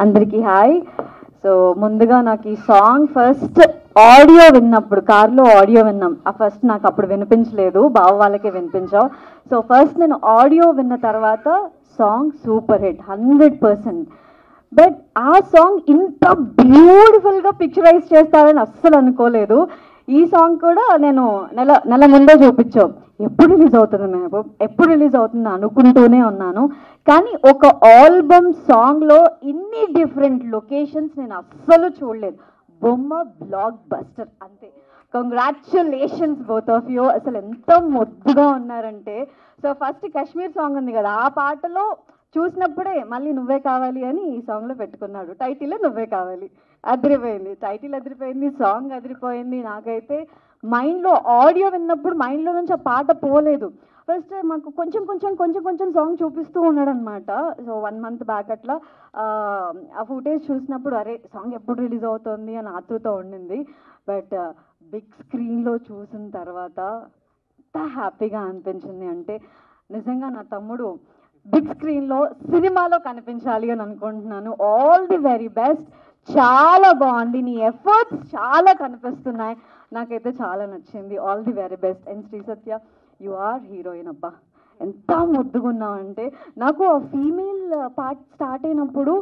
అందరికీ hi. So ముందుగా నాకు ఈ సాంగ్ ఫస్ట్ ఆడియో విన్నప్పుడు, కార్లో ఆడియో విన్నాం. ఆ ఫస్ట్ నాకు అప్పుడు వినిపించలేదు, బావ వాళ్ళకే వినిపించావు. సో ఫస్ట్ నేను ఆడియో విన్న తర్వాత సాంగ్ సూపర్ హిట్ 100%. బట్ ఆ సాంగ్ ఇంత బ్యూటిఫుల్గా పిక్చరైజ్ చేస్తారని అస్సలు అనుకోలేదు. ఈ సాంగ్ కూడా నేను నెల ముందే చూపించాం, ఎప్పుడు రిలీజ్ అవుతుంది మెహబూబ్, ఎప్పుడు రిలీజ్ అవుతుంది అనుకుంటూనే ఉన్నాను. కానీ ఒక ఆల్బమ్ సాంగ్లో ఇన్ని డిఫరెంట్ లొకేషన్స్ నేను అస్సలు చూడలేదు. బొమ్మ బ్లాక్ బస్టర్ అంతే. Congratulations both of you. అసలు ఎంత ముద్దుగా ఉన్నారంటే, సో ఫస్ట్ కాశ్మీర్ సాంగ్ ఉంది కదా, ఆ పాటలో చూసినప్పుడే మళ్ళీ నువ్వే కావాలి అని ఈ సాంగ్లో పెట్టుకున్నాడు. టైటిల్ నువ్వే కావాలి, అదిరిపోయింది. టైటిల్ అదిరిపోయింది, సాంగ్ అదిరిపోయింది. నాకైతే మైండ్లో ఆడియో విన్నప్పుడు మైండ్లో నుంచి ఆ పాట పోలేదు. ఫస్ట్ మాకు కొంచెం సాంగ్ చూపిస్తూ ఉన్నాడు అనమాట. సో 1 month బ్యాక్ అట్లా ఆ ఫుటేజ్ చూసినప్పుడు అరే సాంగ్ ఎప్పుడు రిలీజ్ అవుతుంది అని ఆతృత ఉండింది. బట్ బిగ్ స్క్రీన్లో చూసిన తర్వాత ఎంత హ్యాపీగా అనిపించింది అంటే, నిజంగా నా తమ్ముడు బిగ్ స్క్రీన్లో సినిమాలో కనిపించాలి అని అనుకుంటున్నాను. All the very best. చాలా బాగుంది, నీ ఎఫర్ట్స్ చాలా కనిపిస్తున్నాయి. నాకైతే చాలా నచ్చింది. All the very best. And Shri Satya, you are heroine. అబ్బా ఎంత ముద్దుగున్నావు అంటే, నాకు ఆ ఫీమేల్ పార్ట్ స్టార్ట్ అయినప్పుడు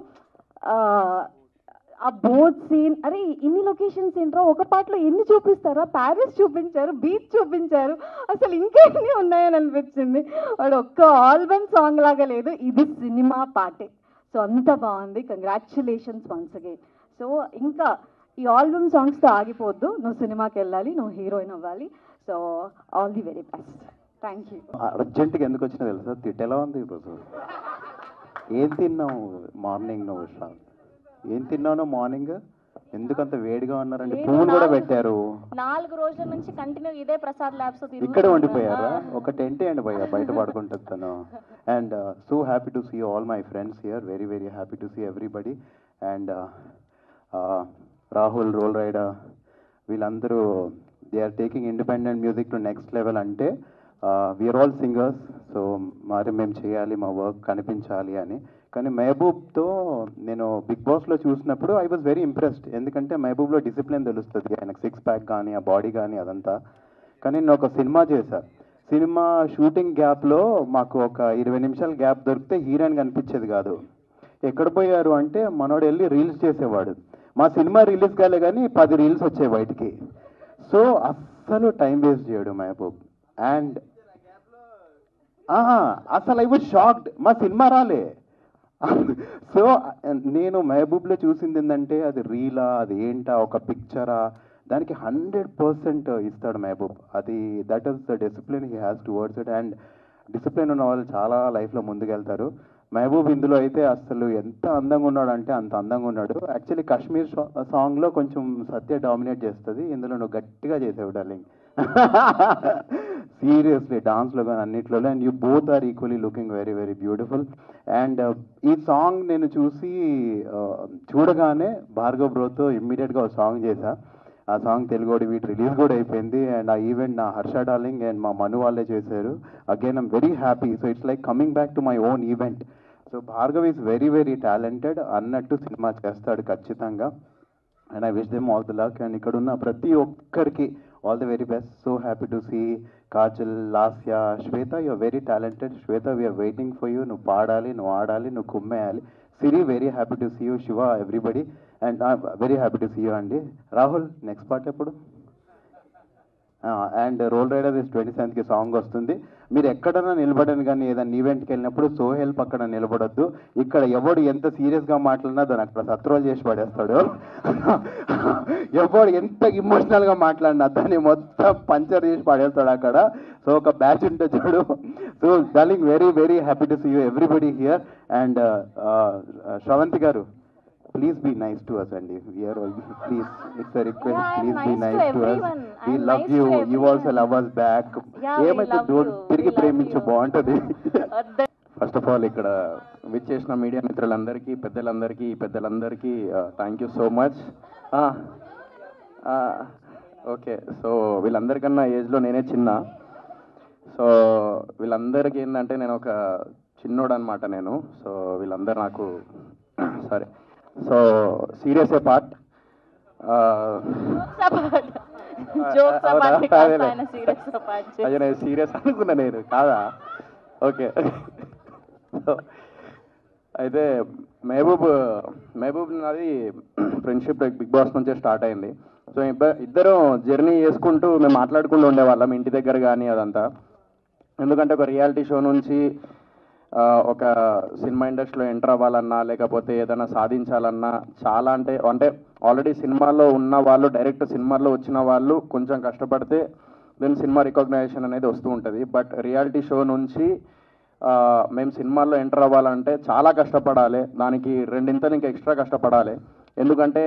ఆ బోట్ సీన్, అరే ఇన్ని లొకేషన్స్ ఏంట్రా, ఒక పాటలో ఎన్ని చూపిస్తారా, ప్యారిస్ చూపించారు, బీచ్ చూపించారు, అసలు ఇంకెన్ని ఉన్నాయని అనిపించింది. వాడు ఒక్క ఆల్బమ్ సాంగ్ లాగా లేదు, ఇది సినిమా పాటే. సో అంత బాగుంది. Congratulations once again. సో ఇంకా ఈ ఆల్బమ్ సాంగ్స్తో ఆగిపోవద్దు, నువ్వు సినిమాకి వెళ్ళాలి, నువ్వు హీరోయిన్ అవ్వాలి. So all the very best. Thank you. అర్జెంటుగా ఎందుకు వచ్చినా తెలుసా, తిట్టెలా ఉంది ఈరోజు. ఏం తిన్నావు మార్నింగ్ నువ్వు? ఏం తిన్నావు మార్నింగ్? ఎందుకంత వేడిగా ఉన్నారంటే పువ్వులు కూడా పెట్టారు. 4 రోజుల నుంచి కంటిన్యూ ఇదే ప్రసాద్ ల్యాబ్స్ ఇక్కడ ఉండిపోయారా? ఒక టెంట్ వేయండి భయ్యా, బయట పడుకుంటాను. And so happy to see all my friends here, very very happy to see everybody. And Rahul, roll rider, వీళ్ళందరూ they are taking independent music to next level. అంటే వీఆర్ ఆల్ సింగర్స్, సో మరి మేము చేయాలి, మా వర్క్ కనిపించాలి అని. కానీ మెహబూబ్తో నేను బిగ్ బాస్లో చూసినప్పుడు ఐ వాజ్ వెరీ ఇంప్రెస్డ్. ఎందుకంటే మెహబూబ్లో డిసిప్లిన్ తెలుస్తుంది, ఆయనకు 6 pack కానీ ఆ బాడీ కానీ అదంతా. కానీ నేను ఒక సినిమా చేశాను. సినిమా షూటింగ్ గ్యాప్లో మాకు ఒక 20 నిమిషాల గ్యాప్ దొరికితే హీరోయిన్ కనిపించేది కాదు. ఎక్కడ పోయారు అంటే మనోడు వెళ్ళి రీల్స్ చేసేవాడు. మా సినిమా రిలీజ్ కాలే కానీ 10 రీల్స్ వచ్చాయి బయటికి. సో అస్సలు టైం వేస్ట్ చేయడు మెహబూబ్. అండ్ అసలు ఐ వాజ్ షాక్డ్, మా సినిమా రాలే. సో నేను మెహబూబ్లో చూసింది ఏంటంటే, అది రీలా, అది ఏంటా, ఒక పిక్చరా, దానికి 100% ఇస్తాడు మెహబూబ్. అది that is the discipline he has towards it. And discipline ఉన్న వాళ్ళు చాలా లైఫ్లో ముందుకెళ్తారు. మెహబూబ్ ఇందులో అయితే అసలు ఎంత అందంగా ఉన్నాడు అంటే అంత అందంగా ఉన్నాడు. యాక్చువల్లీ కాశ్మీర్ సాంగ్లో కొంచెం సత్య డామినేట్ చేస్తుంది, ఇందులో నువ్వు గట్టిగా చేసావు డార్లింగ్. సీరియస్లీ డాన్స్లో కానీ అన్నిట్లో. And you both are equally looking very very beautiful. And ఈ సాంగ్ నేను చూడగానే భార్గవ్ బ్రోతో ఇమ్మీడియట్గా ఒక సాంగ్ చేశా. ఆ సాంగ్ తెలుగు వీటి రిలీజ్ కూడా అయిపోయింది. అండ్ ఆ ఈవెంట్ నా హర్ష డార్లింగ్ అండ్ మా మను వాళ్ళే చేశారు. Again I'm very happy. So it's like coming back to my own event. So Bhargav is very very talented, అన్నట్టు సినిమా చేస్తాడు ఖచ్చితంగా. And I wish them all the luck. And ఇక్కడ ఉన్న ప్రతి ఒక్కరికి all the very best. So happy to see Kajal, Lasya, Swetha, you are very talented. Swetha, we're waiting for you. నువ్వు పాడాలి, నువ్వు ఆడాలి, నువ్వు కుమ్మేయాలి. Siri, very happy to see you. Shiva, everybody. And very happy to see you అండి. రాహుల్, నెక్స్ట్ పార్ట్ ఎప్పుడు? And roll rider 27th song వస్తుంది. మీరు ఎక్కడన్నా నిలబడని కానీ ఏదైనా ఈవెంట్కి వెళ్ళినప్పుడు సోహెల్ పక్కన నిలబడొద్దు. ఇక్కడ ఎవడు ఎంత సీరియస్గా మాట్లాడినా దాన్ని అక్కడ సత్రోల్ చేసి పడేస్తాడు. ఎవడు ఎంత ఇమోషనల్గా మాట్లాడినా దాన్ని మొత్తం పంచర్ చేసి పడేస్తాడు అక్కడ. సో ఒక బ్యాచ్ ఉంటే చూడు. So darling, very very happy to see you everybody here. And Sravanthi గారు, please be nice to us, and please, it's a request, please be nice to us. We love you, you also love us back. ఏమైతే తిరిగి ప్రేమించు, బాగుంటుంది. First of all ఇక్కడ విచ్చేసిన media మిత్రులందరికీ, పెద్దలందరికీ thank you so much. Okay, so వీళ్ళందరికన్నా ఏజ్లో నేనే చిన్న. సో వీళ్ళందరికీ ఏంటంటే నేను ఒక చిన్నోడు అనమాట నేను. సో వీళ్ళందరూ నాకు సరే సో సీరియస్ ఏ పార్ట్. అయ్యో నేను సీరియస్ అనుకున్నా నేను కాదా. ఓకే. అయితే మహబూబ్ నాది ఫ్రెండ్షిప్ బిగ్ బాస్ నుంచే స్టార్ట్ అయింది. సో ఇద్దరం జర్నీ చేసుకుంటూ మేము మాట్లాడుకుంటూ ఉండేవాళ్ళం ఇంటి దగ్గర కానీ అదంతా. ఎందుకంటే ఒక రియాలిటీ షో నుంచి ఒక సినిమా ఇండస్ట్రీలో ఎంటర్ అవ్వాలన్నా లేకపోతే ఏదైనా సాధించాలన్నా చాలా అంటే ఆల్రెడీ సినిమాలో ఉన్న వాళ్ళు డైరెక్ట్ సినిమాలో వచ్చిన వాళ్ళు కొంచెం కష్టపడితే దెన్ సినిమా రికగ్నైజేషన్ అనేది వస్తూ ఉంటుంది. బట్ రియాలిటీ షో నుంచి మేము సినిమాల్లో ఎంటర్ అవ్వాలంటే చాలా కష్టపడాలి, దానికి రెండింతలు ఇంకా ఎక్స్ట్రా కష్టపడాలి. ఎందుకంటే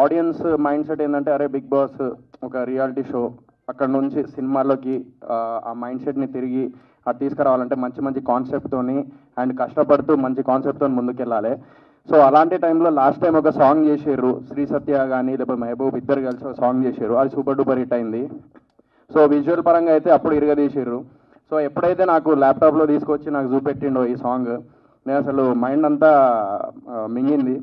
ఆడియన్స్ మైండ్ సెట్ ఏంటంటే అరే బిగ్ బాస్ ఒక రియాలిటీ షో, అక్కడ నుంచి సినిమాల్లోకి ఆ మైండ్ సెట్ని తిరిగి అది తీసుకురావాలంటే మంచి మంచి కాన్సెప్ట్తోని అండ్ కష్టపడుతూ మంచి కాన్సెప్ట్తో ముందుకెళ్ళాలి. సో అలాంటి టైంలో లాస్ట్ టైం ఒక సాంగ్ చేసారు, శ్రీ సత్య కానీ లేకపోతే మహబూబ్ ఇద్దరు కలిసి ఒక సాంగ్ చేసారు, అది సూపర్ డూపర్ హిట్ అయింది. సో విజువల్ పరంగా అయితే అప్పుడు ఇరగదీసారు. సో ఎప్పుడైతే నాకు ల్యాప్టాప్లో తీసుకొచ్చి నాకు చూపెట్టిండో ఈ సాంగ్, నేను అసలు మైండ్ అంతా మింగింది.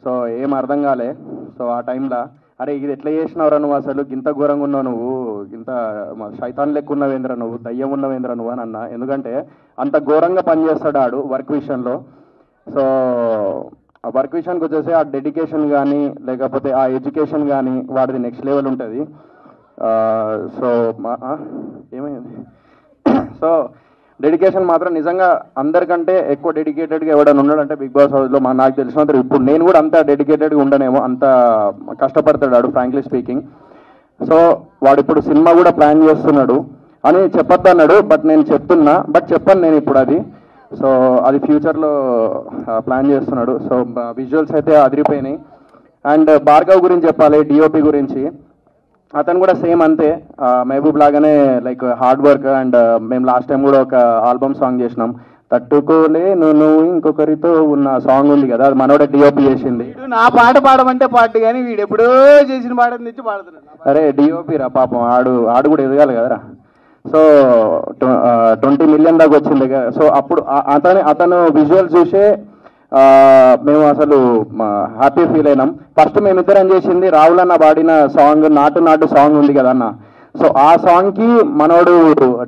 సో ఏం అర్థం కాలే. సో ఆ టైంలో అరే ఇది ఎట్లా చేసినావురా నువ్వు, అసలు ఇంత ఘోరంగా ఉన్నావు నువ్వు, ఇంత శైతాన్ లెక్క ఉన్నవేంద్ర నువ్వు, దయ్యం ఉన్నవేంద్ర నువ్వు అని అన్నా. ఎందుకంటే అంత ఘోరంగా పనిచేస్తాడు ఆడు వర్క్ విషయంలో. సో ఆ వర్క్ విషయానికి వచ్చేసి ఆ డెడికేషన్ కానీ లేకపోతే ఆ ఎడ్యుకేషన్ కానీ వాడిది నెక్స్ట్ లెవెల్ ఉంటుంది. సో ఏమైంది. సో డెడికేషన్ మాత్రం నిజంగా అందరికంటే ఎక్కువ డెడికేటెడ్గా ఎవడైనా ఉన్నాడంటే బిగ్ బాస్ హౌస్లో నాకు తెలిసినంత. ఇప్పుడు నేను కూడా అంత డెడికేటెడ్గా ఉండనేమో, అంత కష్టపడతాడు ఫ్రాంక్లీ స్పీకింగ్. సో వాడు ఇప్పుడు సినిమా కూడా ప్లాన్ చేస్తున్నాడు అని చెప్పొద్దు అన్నాడు, బట్ నేను చెప్తున్నా, బట్ చెప్పాను నేను ఇప్పుడు అది. సో అది ఫ్యూచర్లో ప్లాన్ చేస్తున్నాడు. సో విజువల్స్ అయితే అదిరిపోయినాయి. అండ్ భార్గవ్ గురించి చెప్పాలి, డిఓపి గురించి. అతను కూడా సేమ్ అంతే, మహబూబ్ లాగానే లైక్ హార్డ్ వర్క్. అండ్ మేము లాస్ట్ టైం కూడా ఒక ఆల్బమ్ సాంగ్ చేసినాం, తట్టుకోలేను నువ్వు ఇంకొకరితో ఉన్న సాంగ్ ఉంది కదా, అది మనోడే డిఓపి చేసింది. నా పాట పాడమంటే పాట కానీ వీడు ఎప్పుడో చేసిన పాట తెచ్చి పాడుతున్నాడు. అరే డిఓపి రా పాపం, ఆడు కూడా ఎదగాలి కదరా. సో 20 million దాకా వచ్చింది కదా. సో అప్పుడు అతను విజువల్ చూసే మేము అసలు హ్యాపీ ఫీల్ అయినాం. ఫస్ట్ మేమిద్దరం చేసింది రాహుల్ అన్న పాడిన సాంగ్ నాటు నాటు సాంగ్ ఉంది కదా అన్న. సో ఆ సాంగ్కి మనోడు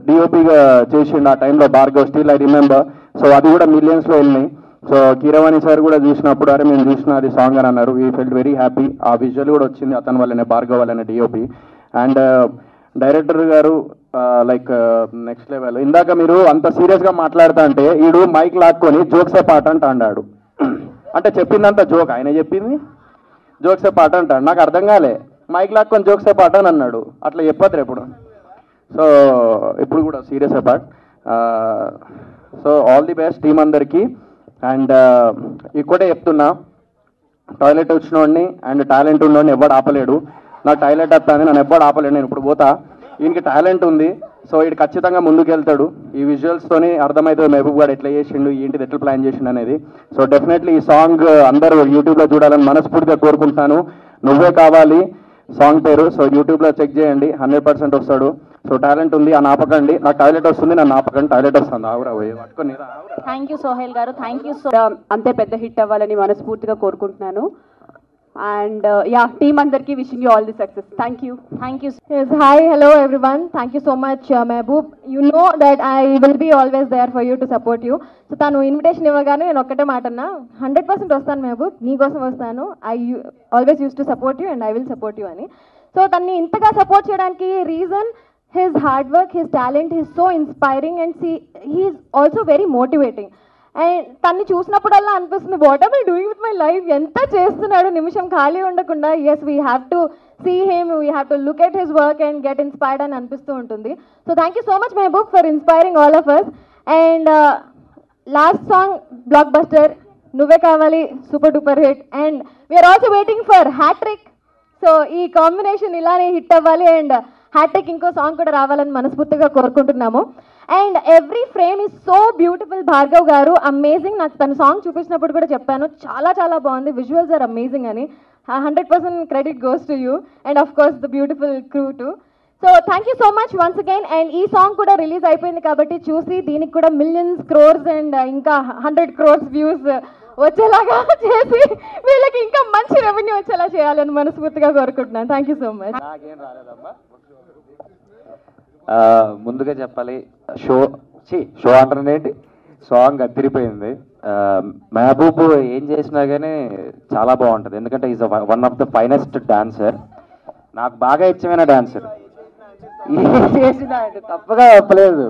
డిఓపిగా చేసిండు ఆ టైంలో Bhargav, still I remember. So అది కూడా మిలియన్స్లో వెళ్ళినాయి. సో కీరవాణి సార్ కూడా చూసినప్పుడు అరే మేము చూసిన అది సాంగ్ అని అన్నారు. We felt very happy. ఆ విజువల్ కూడా వచ్చింది అతని వల్లనే, భార్గవ్ వల్లనే డిఓపి. అండ్ డైరెక్టర్ గారు లైక్ నెక్స్ట్ లెవెల్. ఇందాక మీరు అంత సీరియస్గా మాట్లాడుతా అంటే ఈడు మైక్ లాక్కొని జోక్సే పాట అంటాడు. అంటే చెప్పిందంతా జోక్, ఆయన చెప్పింది జోక్సే పాట అంటాడు. నాకు అర్థం కాలే, మైక్ లాక్కొని జోక్సే పాట అని అన్నాడు. అట్లా చెప్పద్దు ఎప్పుడు. సో ఇప్పుడు కూడా serious part. So all the best team అందరికీ. అండ్ ఇక్కడే చెప్తున్నా, టాయిలెట్ వచ్చినోడిని అండ్ టాలెంట్ ఉన్నోడిని ఎవడు ఆపలేడు. నాకు టాయిలెట్ వస్తాను, నన్ను ఎవ్వడు ఆపలేడు. నేను ఇప్పుడు పోతా, ఈయనకి టాలెంట్ ఉంది. సో వీడు ఖచ్చితంగా ముందుకు వెళ్తాడు. ఈ విజువల్స్తోని అర్థమవుతుంది మహబూబ్ గారు ఎట్లా చేసిండు, ఏంటిది ఎట్లా ప్లాన్ చేసిండు అనేది. సో డెఫినెట్లీ ఈ సాంగ్ అందరూ యూట్యూబ్లో చూడాలని మనస్ఫూర్తిగా కోరుకుంటున్నాను. నువ్వే కావాలి సాంగ్ పేరు. సో యూట్యూబ్లో చెక్ చేయండి, 100% వస్తాడు. సో టాలెంట్ ఉంది అని ఆపకండి. నాకు టాయిలెట్ వస్తుంది, నన్ను ఆపకండి. టాయిలెట్ వస్తుంది, ఆవురా పట్టుకొని. థ్యాంక్ యూ సోహెల్ గారు, థ్యాంక్ యూ సో. అంతే పెద్ద హిట్ అవ్వాలని మనస్ఫూర్తిగా కోరుకుంటున్నాను. And team andarki wishing you all the success. Thank you. Thank you. Yes, hi, hello everyone. Thank you so much, Mehboob. You know that I will be always there for you to support you. So tanu invitation ivagane nenu okkate maatanna 100% vastanu Mehboob, nee kosam vastanu. I always used to support you and I will support you ani. So tanni intaga support cheyadaniki reason his hard work, his talent. He is so inspiring and he is also very motivating. And తన్ని చూసినప్పుడల్లా అనిపిస్తుంది what are I doing with my life, ఎంత చేస్తున్నాడు, నిమిషం ఖాళీ ఉండకుండా. Yes, we have to see him, we have to look at his work and get inspired అని అనిపిస్తూ ఉంటుంది. So thank you so much Mahaboob for inspiring all of us. And last song blockbuster, నువ్వే కావాలి, super duper hit. And we're also waiting for hat trick. So ఈ combination ఇలానే hit అవ్వాలి and hat trick ఇంకో song కూడా రావాలని మనస్ఫూర్తిగా కోరుకుంటున్నాము. And every frame is so beautiful. Bhargav గారు అమేజింగ్. నాకు తన సాంగ్ చూపించినప్పుడు కూడా చెప్పాను, చాలా చాలా బాగుంది, విజువల్స్ ఆర్ అమేజింగ్ అని. 100% credit goes to you and of course the beautiful crew to. So thank you so much once again. And ఈ సాంగ్ కూడా రిలీజ్ అయిపోయింది కాబట్టి చూసి దీనికి కూడా మిలియన్స్, క్రోర్స్ అండ్ ఇంకా 100 crores వ్యూస్ వచ్చేలాగా చేసి వీళ్ళకి ఇంకా మంచి రెవెన్యూ వచ్చేలా చేయాలని మనస్ఫూర్తిగా కోరుకుంటున్నాను. Thank you so much. ముందుగా చెప్పాలి, షో అంటారేంటి, సాంగ్ అదిరిపోయింది. మెహబూబ్ ఏం చేసినా కానీ చాలా బాగుంటుంది, ఎందుకంటే is one of the finest dancer. నాకు బాగా ఇష్టమైన డాన్సర్. ఏం చేసినా తప్పగా చెప్పలేదు.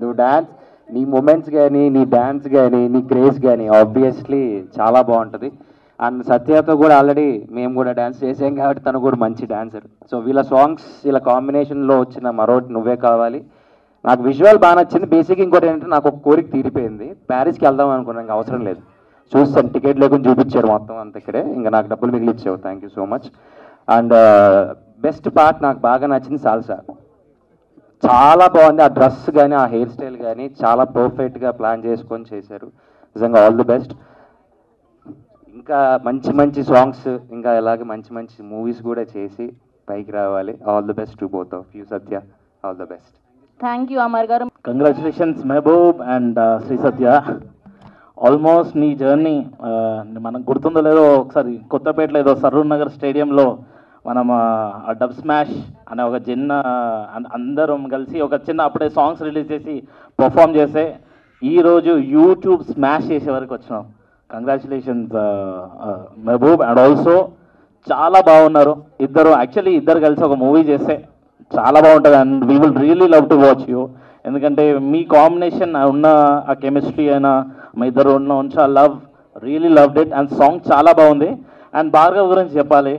నువ్వు డాన్స్, నీ మూమెంట్స్ కానీ, నీ డాన్స్ కానీ, నీ క్రేజ్ కానీ ఆబ్వియస్లీ చాలా బాగుంటుంది. అండ్ సత్యతో కూడా ఆల్రెడీ మేము కూడా డ్యాన్స్ చేసాం కాబట్టి తను కూడా మంచి డాన్సర్. సో వీళ్ళ సాంగ్స్, వీళ్ళ కాంబినేషన్లో వచ్చిన మరోటి నువ్వే కావాలి. నాకు విజువల్ బాగా నచ్చింది. బేసిక్ ఇంకోటి ఏంటంటే నాకు ఒక కోరిక తీరిపోయింది, ప్యారిస్కి వెళ్దాం అనుకున్నాను, ఇంకా అవసరం లేదు, చూస్తాను, టికెట్ లేకుండా చూపించారు మొత్తం అంత ఇక్కడే, ఇంకా నాకు డబ్బులు మిగిలిచ్చావు. Thank you so much. And best part నాకు బాగా నచ్చింది సాల్సా, చాలా బాగుంది. ఆ డ్రెస్ కానీ, ఆ హెయిర్ స్టైల్ కానీ చాలా పర్ఫెక్ట్గా ప్లాన్ చేసుకొని చేశారు. నిజంగా ఆల్ ది బెస్ట్. ఇంకా మంచి మంచి సాంగ్స్, ఇంకా ఇలాగే మంచి మంచి మూవీస్ కూడా చేసి పైకి రావాలి. All the best to both of you. Satya, all the best. Thank you Amar garu. Congratulations Mehboob and Shri Satya. Almost నీ జర్నీ మనకు గుర్తుందో లేదో, ఒకసారి కొత్తపేటలో ఏదో సరూర్ నగర్ స్టేడియంలో మనం డబ్ స్మాష్ అనే ఒక చిన్న అందరం కలిసి ఒక చిన్న అప్పుడే సాంగ్స్ రిలీజ్ చేసి పర్ఫామ్ చేస్తే ఈరోజు యూట్యూబ్ స్మాష్ చేసే వరకు వచ్చినాం. కంగ్రాచులేషన్స్ మెహబూబ్. అండ్ ఆల్సో చాలా బాగున్నారు ఇద్దరు. యాక్చువల్లీ ఇద్దరు కలిసి ఒక మూవీ చేస్తే చాలా బాగుంటుంది and we will really love to watch you. ఎందుకంటే మీ కాంబినేషన్ ఉన్న ఆ కెమిస్ట్రీ అయినా మీ ఇద్దరు ఉన్న love, really loved it. And song చాలా బాగుంది. అండ్ భార్గవ్ గురించి చెప్పాలి,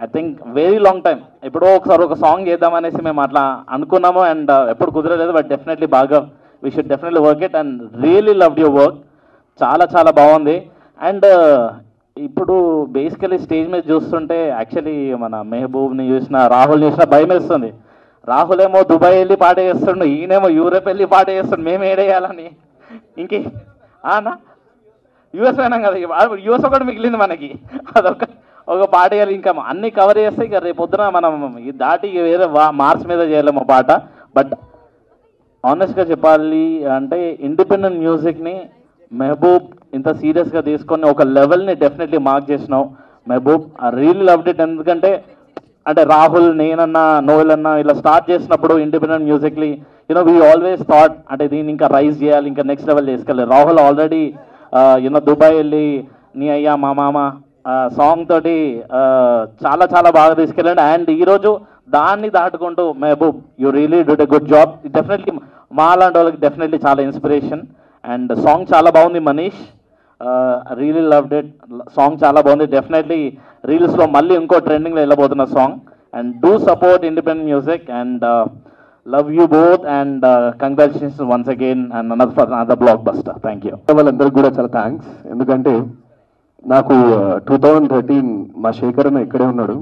I think very long time ఎప్పుడో ఒకసారి ఒక సాంగ్ చేద్దామనేసి మేము అట్లా అనుకున్నాము అండ్ ఎప్పుడు కుదరలేదు. But definitely Bhargav, we should definitely work it and really loved your work. చాలా చాలా బాగుంది. అండ్ ఇప్పుడు బేసికలీ స్టేజ్ మీద చూస్తుంటే యాక్చువల్లీ మన మెహబూబ్ని చూసిన, రాహుల్ని చూసినా భయం వేస్తుంది. రాహుల్ ఏమో దుబాయ్ వెళ్ళి పాట చేస్తుండు, ఈయనేమో యూరోప్ వెళ్ళి పాట చేస్తుండు, మేము ఏడేయాలని. ఇంకే అన్నా యూఎస్ పోయినాం కదా, యూఎస్ ఒకటి మిగిలింది మనకి, ఒక పాట వేయాలి. ఇంకా అన్నీ కవర్ చేస్తే ఇక రేపు పొద్దున మనం దాటి వేరే మార్క్స్ మీద చేయలేము పాట. బట్ ఆనెస్ట్గా చెప్పాలి అంటే ఇండిపెండెంట్ మ్యూజిక్ని మెహబూబ్ ఇంత సీరియస్గా తీసుకొని ఒక లెవెల్ని డెఫినెట్లీ మార్క్ చేసినావు Mehboob. I really loved it. ఎందుకంటే అంటే రాహుల్, నేనన్నా, నోయల్ అన్నా ఇలా స్టార్ట్ చేసినప్పుడు ఇండిపెండెంట్ మ్యూజిక్లీ యూనో వీ ఆల్వేస్ థాట్ అంటే దీన్ని ఇంకా రైజ్ చేయాలి, ఇంకా నెక్స్ట్ లెవెల్ చేసుకెళ్ళాలి. రాహుల్ ఆల్రెడీ యూనో దుబాయ్ వెళ్ళి నీ అయ్యా మా మామ సాంగ్ తోటి చాలా చాలా బాగా తీసుకెళ్ళండి. అండ్ ఈరోజు దాన్ని దాటుకుంటూ Mehboob you really did a good job. Definitely మా లాంటి వాళ్ళకి డెఫినెట్లీ చాలా ఇన్స్పిరేషన్. అండ్ సాంగ్ చాలా బాగుంది Manish, really loved it. Song చాలా బాగుంది. డెఫినెట్లీ రీల్స్లో మళ్ళీ ఇంకో ట్రెండింగ్లో వెళ్ళబోతున్న song. And do support independent music and love you both and congratulations once again and another blockbuster. Thank you. వాళ్ళందరికీ కూడా చాలా థ్యాంక్స్. ఎందుకంటే నాకు 2013 మా శేఖర్ అన్న ఇక్కడే ఉన్నాడు,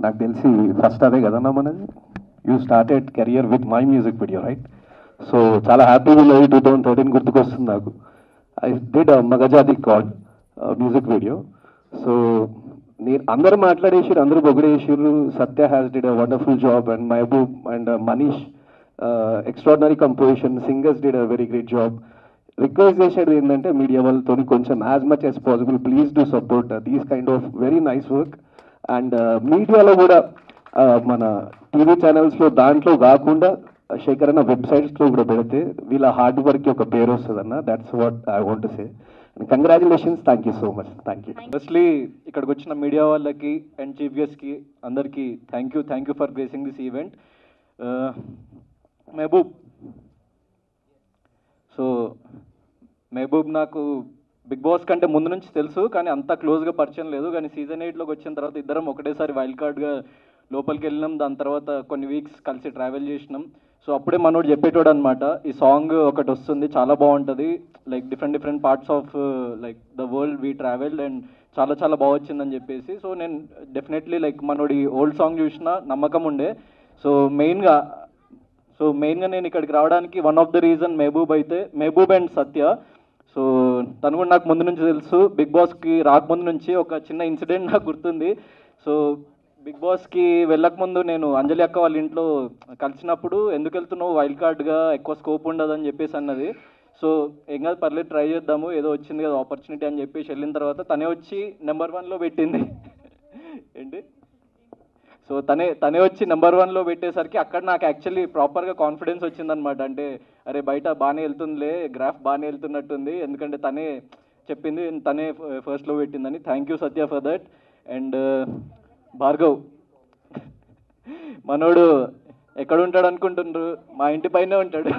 నాకు తెలిసి ఫస్ట్ అదే కదన్నా మనది. You started career with my music video right. So చాలా హ్యాపీగా ఉన్నది. 2013 గుర్తుకొస్తుంది నాకు. ఐ డిడ్ మగజాది కార్డ్ మ్యూజిక్ వీడియో. సో నేను అందరూ మాట్లాడేసారు, అందరూ పొగిడేసారు. Satya has did a wonderful job and Mehboob and Manish extraordinary composition, singers did a very great job. Request చేసేది ఏంటంటే మీడియా వాళ్ళతో కొంచెం as much as possible please do support these kind of very nice work. And మీడియాలో కూడా మన TV ఛానల్స్లో దాంట్లో కాకుండా శేఖర్ అన్న వెబ్సైట్స్లో కూడా పెడితే వీళ్ళ హార్డ్ వర్క్కి ఒక పేరు వస్తుంది అన్న. That's what I want to say. Congratulations. Thank you so much. Thank you. Firstly ఇక్కడికి వచ్చిన మీడియా వాళ్ళకి అండ్ చీఫ్ గెస్ట్కి అందరికీ thank you for gracing this event. Mehboob, so Mehboob నాకు బిగ్ బాస్ కంటే ముందు నుంచి తెలుసు, కానీ అంత క్లోజ్గా పరిచయం లేదు. కానీ సీజన్ 8లోకి వచ్చిన తర్వాత ఇద్దరం ఒకటేసారి వైల్డ్ కార్డ్గా లోపలికి వెళ్ళినాం. దాని తర్వాత కొన్ని వీక్స్ కలిసి ట్రావెల్ చేసినాం. సో అప్పుడే మనోడు చెప్పేటోడు అనమాట, ఈ సాంగ్ ఒకటి వస్తుంది చాలా బాగుంటుంది, like different parts of like the world we travelled and చాలా చాలా బాగా వచ్చిందని చెప్పేసి. సో నేను డెఫినెట్లీ లైక్ మనోడి ఓల్డ్ సాంగ్ చూసిన నమ్మకం ఉండే. సో మెయిన్గా నేను ఇక్కడికి రావడానికి one of the reason Mehboob and Satya. So తను కూడా నాకు ముందు నుంచి తెలుసు. బిగ్ బాస్కి రాకముందు నుంచి ఒక చిన్న ఇన్సిడెంట్ నాకు గుర్తుంది. సో బిగ్ బాస్కి వెళ్ళకముందు నేను అంజలి అక్క వాళ్ళ ఇంట్లో కలిసినప్పుడు ఎందుకు వెళ్తున్నావు వైల్డ్ కార్డ్గా ఎక్కువ స్కోప్ ఉండదని చెప్పేసి అన్నది. సో ఏం కాదు పర్లేదు ట్రై చేద్దాము, ఏదో వచ్చింది కదా ఆపర్చునిటీ అని చెప్పేసి వెళ్ళిన తర్వాత తనే వచ్చి నెంబర్ 1లో పెట్టింది. ఏంటి, సో తనే వచ్చి నెంబర్ 1లో పెట్టేసరికి అక్కడ నాకు యాక్చువల్లీ ప్రాపర్గా కాన్ఫిడెన్స్ వచ్చిందనమాట. అంటే అరే బయట బాగానే వెళ్తుందిలే, గ్రాఫ్ బాగానే వెళ్తున్నట్టుంది, ఎందుకంటే తనే చెప్పింది, తనే ఫస్ట్లో పెట్టిందని. Thank you Satya for that. And Bhargav మనోడు ఎక్కడ ఉంటాడు అనుకుంటుండ్రు, మా ఇంటి పైనే ఉంటాడు.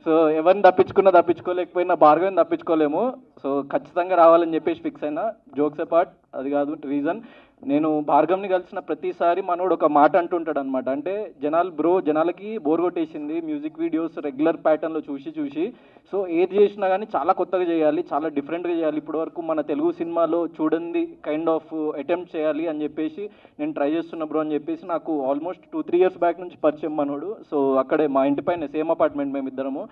సో ఎవరిని తప్పించుకోలేకపోయినా భార్గవ్ని తప్పించుకోలేము. సో ఖచ్చితంగా రావాలని చెప్పేసి ఫిక్స్ అయినా. జోక్స్ అపార్ట్, అది కాదు రీజన్. నేను భార్గవ్ని కలిసిన ప్రతిసారి మనోడు ఒక మాట అంటుంటాడు అనమాట. అంటే జనాలకి బోర్ కొట్టేసింది మ్యూజిక్ వీడియోస్ రెగ్యులర్ ప్యాటర్న్లో చూసి. సో ఏది చేసినా కానీ చాలా కొత్తగా చేయాలి, చాలా డిఫరెంట్గా చేయాలి, ఇప్పటి వరకు మన తెలుగు సినిమాలో చూడండి కైండ్ ఆఫ్ అటెంప్ట్ చేయాలి అని చెప్పేసి నేను ట్రై చేస్తున్నా బ్రో అని చెప్పేసి నాకు ఆల్మోస్ట్ 2-3 years బ్యాక్ నుంచి పరిచయం మనోడు. సో అక్కడే మా ఇంటి పైన సేమ్ అపార్ట్మెంట్ మేమిద్దరము.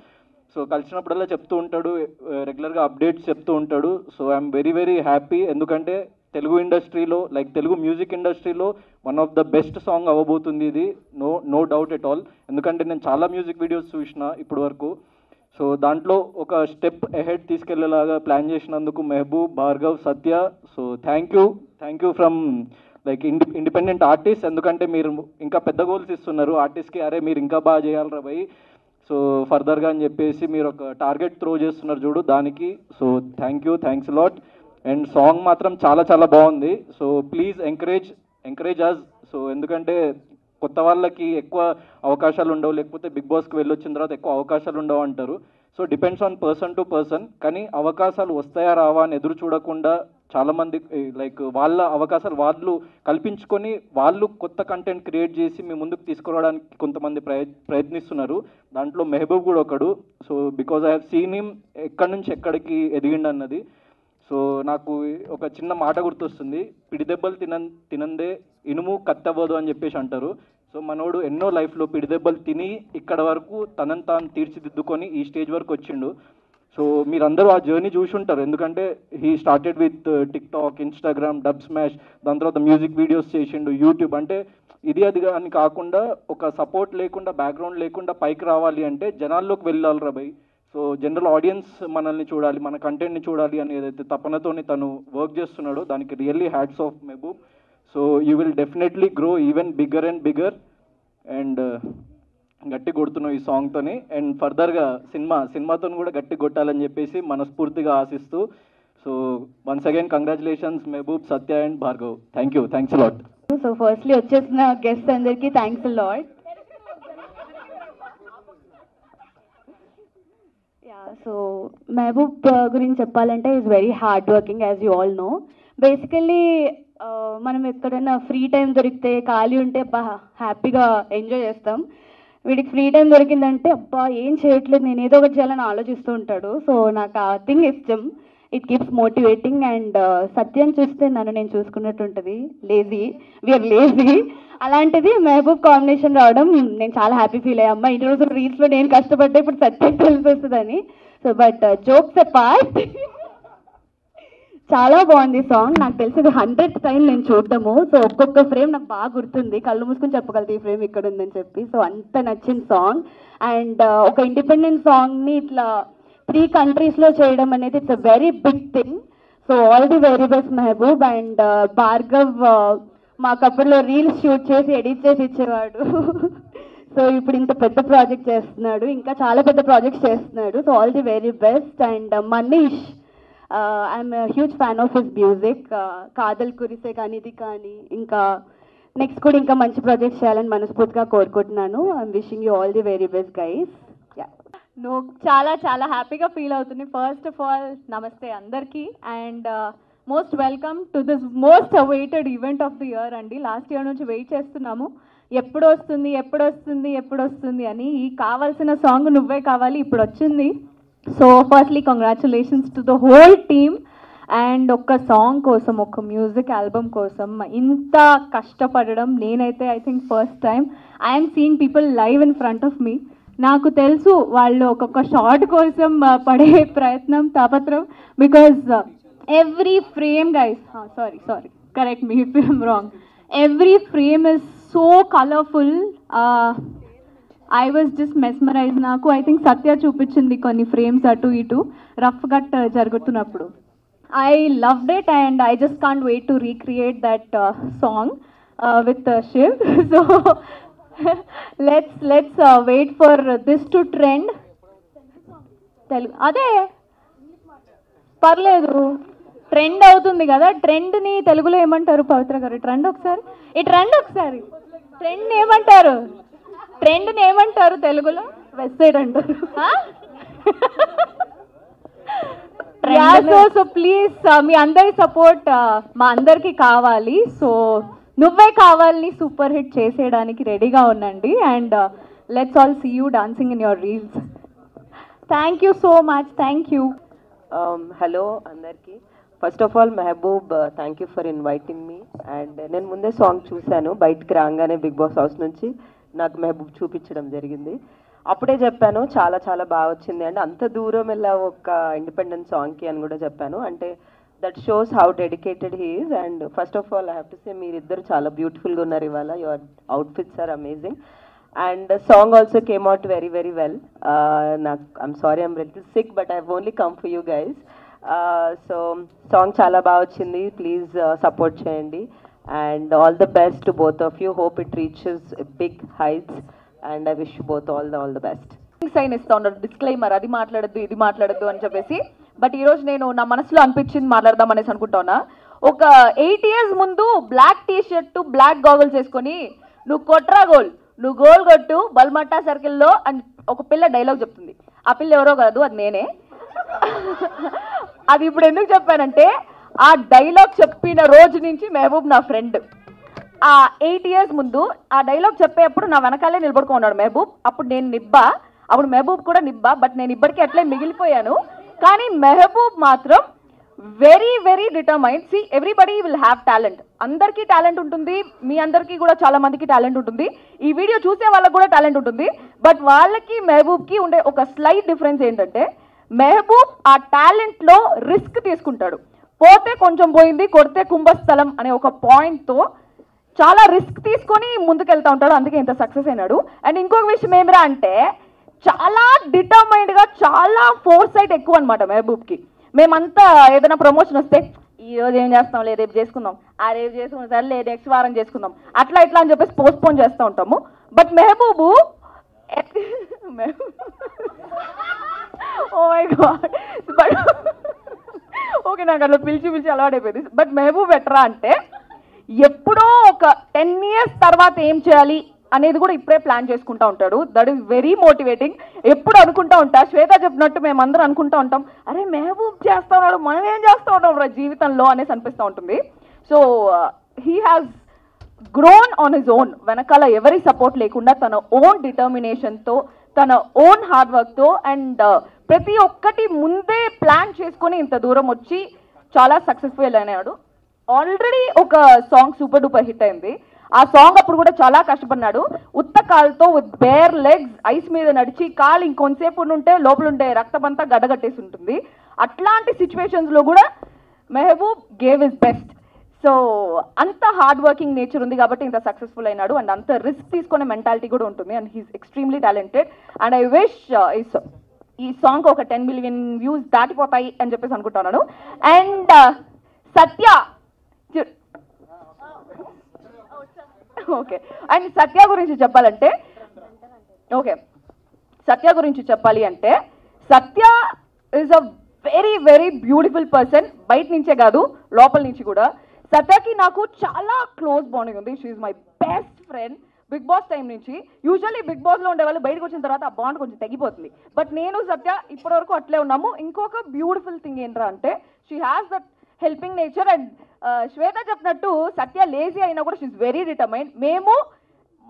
సో కలిసినప్పుడల్లా చెప్తూ ఉంటాడు, రెగ్యులర్గా అప్డేట్స్ చెప్తూ ఉంటాడు. So I'm very very happy, ఎందుకంటే తెలుగు ఇండస్ట్రీలో లైక్ తెలుగు మ్యూజిక్ ఇండస్ట్రీలో one of the best song అవ్వబోతుంది ఇది, నో డౌట్ ఎట్ ఆల్. ఎందుకంటే నేను చాలా మ్యూజిక్ వీడియోస్ చూసిన ఇప్పటి వరకు. సో దాంట్లో ఒక స్టెప్ అహెడ్ తీసుకెళ్లేలాగా ప్లాన్ చేసినందుకు Mehboob, Bhargav, Satya, so thank you from like independent artist. ఎందుకంటే మీరు ఇంకా పెద్ద గోల్స్ ఇస్తున్నారు ఆర్టిస్ట్కి, అరే మీరు ఇంకా బాగా చేయాలరా భయ్, సో ఫర్దర్గా అని చెప్పేసి మీరు ఒక టార్గెట్ త్రో చేస్తున్నారు చూడు దానికి. So thanks lot. And song మాత్రం చాలా చాలా బాగుంది. So please encourage us. So ఎందుకంటే కొత్త వాళ్ళకి ఎక్కువ అవకాశాలు ఉండవు, లేకపోతే బిగ్ బాస్కి వెళ్ళొచ్చిన తర్వాత ఎక్కువ అవకాశాలు ఉండవు అంటారు. So depends on person to person. కానీ అవకాశాలు వస్తాయా రావా అని ఎదురు చూడకుండా చాలామంది లైక్ వాళ్ళ అవకాశాలు వాళ్ళు కల్పించుకొని వాళ్ళు కొత్త కంటెంట్ క్రియేట్ చేసి మీ ముందుకు తీసుకురావడానికి కొంతమంది ప్రయత్నిస్తున్నారు. దాంట్లో మెహబూబ్ కూడా ఒకడు. So because I have seen him ఎక్కడి నుంచి ఎక్కడికి ఎదిగిండు అన్నది. సో నాకు ఒక చిన్న మాట గుర్తొస్తుంది, పిడిదెబ్బలు తినందే ఇనుము కత్తవ్వదు అని చెప్పేసి అంటారు. సో మనోడు ఎన్నో లైఫ్లో పిడిదెబ్బలు తిని ఇక్కడ వరకు తనని తాను తీర్చిదిద్దుకొని ఈ స్టేజ్ వరకు వచ్చిండు. సో మీరందరూ ఆ జర్నీ చూసి ఉంటారు, ఎందుకంటే he started with TikTok, Instagram, dub smash, దాని తర్వాత మ్యూజిక్ వీడియోస్ చేసిండు, యూట్యూబ్. అంటే ఇది అది అని కాకుండా ఒక సపోర్ట్ లేకుండా, బ్యాక్గ్రౌండ్ లేకుండా పైకి రావాలి అంటే జనాల్లోకి వెళ్ళాలిరా భయ్. సో జనరల్ ఆడియన్స్ మనల్ని చూడాలి, మన కంటెంట్ని చూడాలి అని ఏదైతే తపనతోని తను వర్క్ చేస్తున్నాడో దానికి really hats off Mehboob. So you will definitely grow even bigger and bigger. And గట్టి కొడుతున్నావు ఈ సాంగ్తోని. అండ్ ఫర్దర్గా సినిమాతో కూడా గట్టి కొట్టాలని చెప్పేసి మనస్ఫూర్తిగా ఆశిస్తూ. So once again congratulations Mehboob, Satya and Bhargav. Thanks lot. So firstly వచ్చేసిన గెస్ట్ అందరికీ థ్యాంక్స్ లాట్. సో మెహబూబ్ గురించి చెప్పాలంటే is very hard working as you all know. Basically మనం ఎక్కడైనా ఫ్రీ టైం దొరికితే ఖాళీ ఉంటే అబ్బా హ్యాపీగా ఎంజాయ్ చేస్తాం. వీడికి ఫ్రీ టైం దొరికిందంటే అబ్బా ఏం చేయట్లేదు, నేను ఏదో ఒకటి చేయాలని ఆలోచిస్తూ ఉంటాడు. సో నాకు ఆ థింగ్ ఇష్టం, ఇట్ కీప్స్ మోటివేటింగ్. అండ్ సత్యం చూస్తే నన్ను నేను చూసుకున్నట్టు ఉంటుంది, వీఆర్ లేజీ. అలాంటిది మెహబూబ్ కాంబినేషన్ రావడం నేను చాలా హ్యాపీ ఫీల్ అయ్యా. అమ్మ ఇన్ని రోజులు రీల్స్లో నేను కష్టపడ్డా, ఇప్పుడు సత్యం కలిసి వస్తుందని. సో బట్ జోక్స్ అపార్ట్ చాలా బాగుంది సాంగ్. నాకు తెలిసి 100th టైం నేను చూడటము. సో ఒక్కొక్క ఫ్రేమ్ నాకు బాగా గుర్తుంది, కళ్ళు మూసుకొని చెప్పగలదు ఈ ఫ్రేమ్ ఇక్కడ ఉందని చెప్పి. సో అంత నచ్చిన సాంగ్. అండ్ ఒక ఇండిపెండెంట్ సాంగ్ని ఇట్లా 3 countries చేయడం అనేది it's a very big thing. So all the very best Mehboob. And Bhargav మాకప్పుడులో రీల్స్ షూట్ చేసి ఎడిట్ చేసి ఇచ్చేవాడు. సో ఇప్పుడు ఇంత పెద్ద ప్రాజెక్ట్ చేస్తున్నాడు, ఇంకా చాలా పెద్ద ప్రాజెక్ట్స్ చేస్తున్నాడు. So all the very best. And Manish, I'm huge fan of his music. కాదల్ కురిసే కానీ ఇది కానీ ఇంకా నెక్స్ట్ కూడా ఇంకా మంచి ప్రాజెక్ట్స్ చేయాలని మనస్ఫూర్తిగా కోరుకుంటున్నాను. I'm wishing you all the very best guys. చాలా చాలా హ్యాపీగా ఫీల్ అవుతుంది. ఫస్ట్ ఆఫ్ ఆల్ నమస్తే అందరికీ. And most welcome to this most awaited event of the year అండి. లాస్ట్ ఇయర్ నుంచి వెయిట్ చేస్తున్నాము, ఎప్పుడు వస్తుంది అని. ఈ కావాల్సిన సాంగ్ నువ్వే కావాలి ఇప్పుడు వచ్చింది. So firstly congratulations to the whole team. And ఒక్క సాంగ్ కోసం, ఒక మ్యూజిక్ ఆల్బమ్ కోసం ఇంత కష్టపడడం నేనైతే I think first time I'm seeing people live in front of me. నాకు తెలుసు వాళ్ళు ఒక్కొక్క షార్ట్ కోసం పడే ప్రయత్నం, తాపత్రం. Because every frame guys, sorry correct me if I'm wrong, every frame is so colourful. I was just mesmerize. నాకు I think Satya చూపించింది కొన్ని ఫ్రేమ్స్ అటు ఇటు రఫ్ కట్ జరుగుతున్నప్పుడు. I loved it and I just can't wait to recreate that song with Shiv. So let's wait for this to trend. Telugu అదే పర్లేదు, trend అవుతుంది కదా. ట్రెండ్ని తెలుగులో ఏమంటారు పవిత్ర గారు? ట్రెండ్ ఒకసారి ట్రెండ్ ఏమంటారు? ట్రెండ్ని ఏమంటారు తెలుగులో? వెబ్సైట్ అంటారు. సో ప్లీజ్ మీ అందరి సపోర్ట్ మా అందరికి కావాలి. సో నువ్వే కావాలని సూపర్ హిట్ చేసేయడానికి రెడీగా ఉండండి. And let's all see you dancing in your reels. Thank you so much. Thank you. Hello అందరికీ. First of all Mehboob, thank you for inviting me. And నేను ముందే సాంగ్ చూశాను, బయటికి రాగానే బిగ్ బాస్ హౌస్ నుంచి నాకు మెహబూబ్ చూపించడం జరిగింది. అప్పుడే చెప్పాను చాలా చాలా బాగా వచ్చింది అండి, అంత దూరం వెళ్ళా ఒక ఇండిపెండెంట్ సాంగ్కి అని కూడా చెప్పాను. అంటే that shows how dedicated he is. And first of all I have to say మీరిద్దరు చాలా బ్యూటిఫుల్గా ఉన్నారు ఇవాళ. Your outfits are amazing. And the song also came out very, very well. I'm sorry, I'm a little sick, but I've only come for you guys. So, song chala baga vachindi. Please support cheyandi. And all the best to both of you. Hope it reaches big heights. And I wish you both all the best. Sign ఇస్తా ఉన్నాడు, disclaimer, అది మాట్లాడద్దు ఇది మాట్లాడద్దు అని చెప్పేసి. But ఈరోజు నేను నా మనసులో అనిపించింది మాట్లాడదాం అనేసి అనుకుంటున్నా. ఒక 8 years ముందు black T shirt black goggles వేసుకొని నువ్వు కొట్రా గోల్, నువ్వు గోల్ కొట్టు బల్మట్టా సర్కిల్లో అని ఒక పిల్ల డైలాగ్ చెప్తుంది. ఆ పిల్ల ఎవరో కాదు, అది నేనే. అది ఇప్పుడు ఎందుకు చెప్పానంటే ఆ డైలాగ్ చెప్పిన రోజు నుంచి మెహబూబ్ నా ఫ్రెండ్. ఆ 8 years ముందు ఆ డైలాగ్ చెప్పేటప్పుడు నా వెనకాలే నిలబడుకున్నాడు మెహబూబ్. అప్పుడు నేను నిబ్బా, అప్పుడు మెహబూబ్ కూడా నిబ్బా. బట్ నేను ఇప్పటికీ అట్లే మిగిలిపోయాను. కానీ మెహబూబ్ మాత్రం very very determined. See everybody will have talent. అందరికీ టాలెంట్ ఉంటుంది, మీ అందరికీ కూడా చాలా మందికి టాలెంట్ ఉంటుంది, ఈ వీడియో చూసే వాళ్ళకి కూడా టాలెంట్ ఉంటుంది. బట్ వాళ్ళకి మెహబూబ్కి ఉండే ఒక స్లైట్ డిఫరెన్స్ ఏంటంటే మెహబూబ్ ఆ టాలెంట్లో రిస్క్ తీసుకుంటాడు. పోతే కొంచెం పోయింది, కొడితే కుంభస్థలం అనే ఒక పాయింట్తో చాలా రిస్క్ తీసుకొని ముందుకెళ్తా ఉంటాడు. అందుకే ఇంత సక్సెస్ అయినాడు. అండ్ ఇంకొక విషయం ఏమిరా అంటే చాలా డిటర్మైన్డ్గా, చాలా ఫోర్సైట్ ఎక్కువ అనమాట మెహబూబ్కి. మేమంతా ఏదైనా ప్రమోషన్ వస్తే ఈరోజు ఏం చేస్తాం, లేదు రేపు చేసుకుందాం, ఆ రేపు చేసుకుందాం, సరే లేదు నెక్స్ట్ వారం చేసుకుందాం, అట్లా ఇట్లా అని చెప్పేసి పోస్ట్పోన్ చేస్తూ ఉంటాము. But Mehboob oh my god, but okay నాకు అట్లా పిలిచి అలవాటైపోయింది. బట్ మెహబూబ్ ఎట్రా అంటే ఎప్పుడో ఒక 10 years తర్వాత ఏం చేయాలి అనేది కూడా ఇప్పుడే ప్లాన్ చేసుకుంటూ ఉంటాడు. That is very motivating. ఎప్పుడు అనుకుంటా ఉంటా, శ్వేత చెప్పినట్టు మేమందరం అనుకుంటూ ఉంటాం, అరే మెహబూబ్ చేస్తూ ఉన్నాడు, మనం ఏం చేస్తూ ఉంటాం రా జీవితంలో అనేసి అనిపిస్తూ ఉంటుంది. So he has grown on his own. వెనకాల ఎవరి సపోర్ట్ లేకుండా తన ఓన్ డిటర్మినేషన్తో, తన ఓన్ హార్డ్ వర్క్తో అండ్ ప్రతి ఒక్కటి ముందే ప్లాన్ చేసుకొని ఇంత దూరం వచ్చి చాలా సక్సెస్ఫుల్ అయినాడు. ఆల్రెడీ ఒక సాంగ్ సూపర్ డూపర్ హిట్ అయింది. ఆ సాంగ్ అప్పుడు కూడా చాలా కష్టపడినాడు. ఉత్త కాలుతో విత్ బేర్ లెగ్స్ ఐస్ మీద నడిచి కాలు ఇంకొంతసేపు ఉంటే లోపల ఉండే రక్తమంతా గడ్డగట్టేసి ఉంటుంది. అట్లాంటి సిచ్యువేషన్స్లో కూడా Mehboob gave his best. So అంత హార్డ్ వర్కింగ్ నేచర్ ఉంది కాబట్టి ఇంత సక్సెస్ఫుల్ అయినాడు. అండ్ అంత రిస్క్ తీసుకునే మెంటాలిటీ కూడా ఉంటుంది. And he's extremely talented. And I wish ఈ సాంగ్ ఒక 10 million views దాటిపోతాయి అని చెప్పేసి అనుకుంటున్నాను. And Satya okay, and Satya గురించి చెప్పాలి అంటే Satya is a very very beautiful person. బయట నుంచే కాదు లోపల నుంచి కూడా. సత్యకి నాకు చాలా క్లోజ్ బాండింగ్ ఉంది. She is my best friend Bigg Boss time నుంచి. యూజువల్లీ బిగ్ బాస్లో ఉండే వాళ్ళు బయటకు వచ్చిన తర్వాత ఆ బాండ్ కొంచెం తగ్గిపోతుంది. బట్ నేను సత్య ఇప్పటివరకు అట్లే ఉన్నాము. ఇంకొక బ్యూటిఫుల్ థింగ్ ఏంట్రా అంటే she has that helping nature. And Shweta చెప్పినట్టు సత్య లేజీ అయినా కూడా షీఈ్ వెరీ డిటర్మైన్డ్. మేము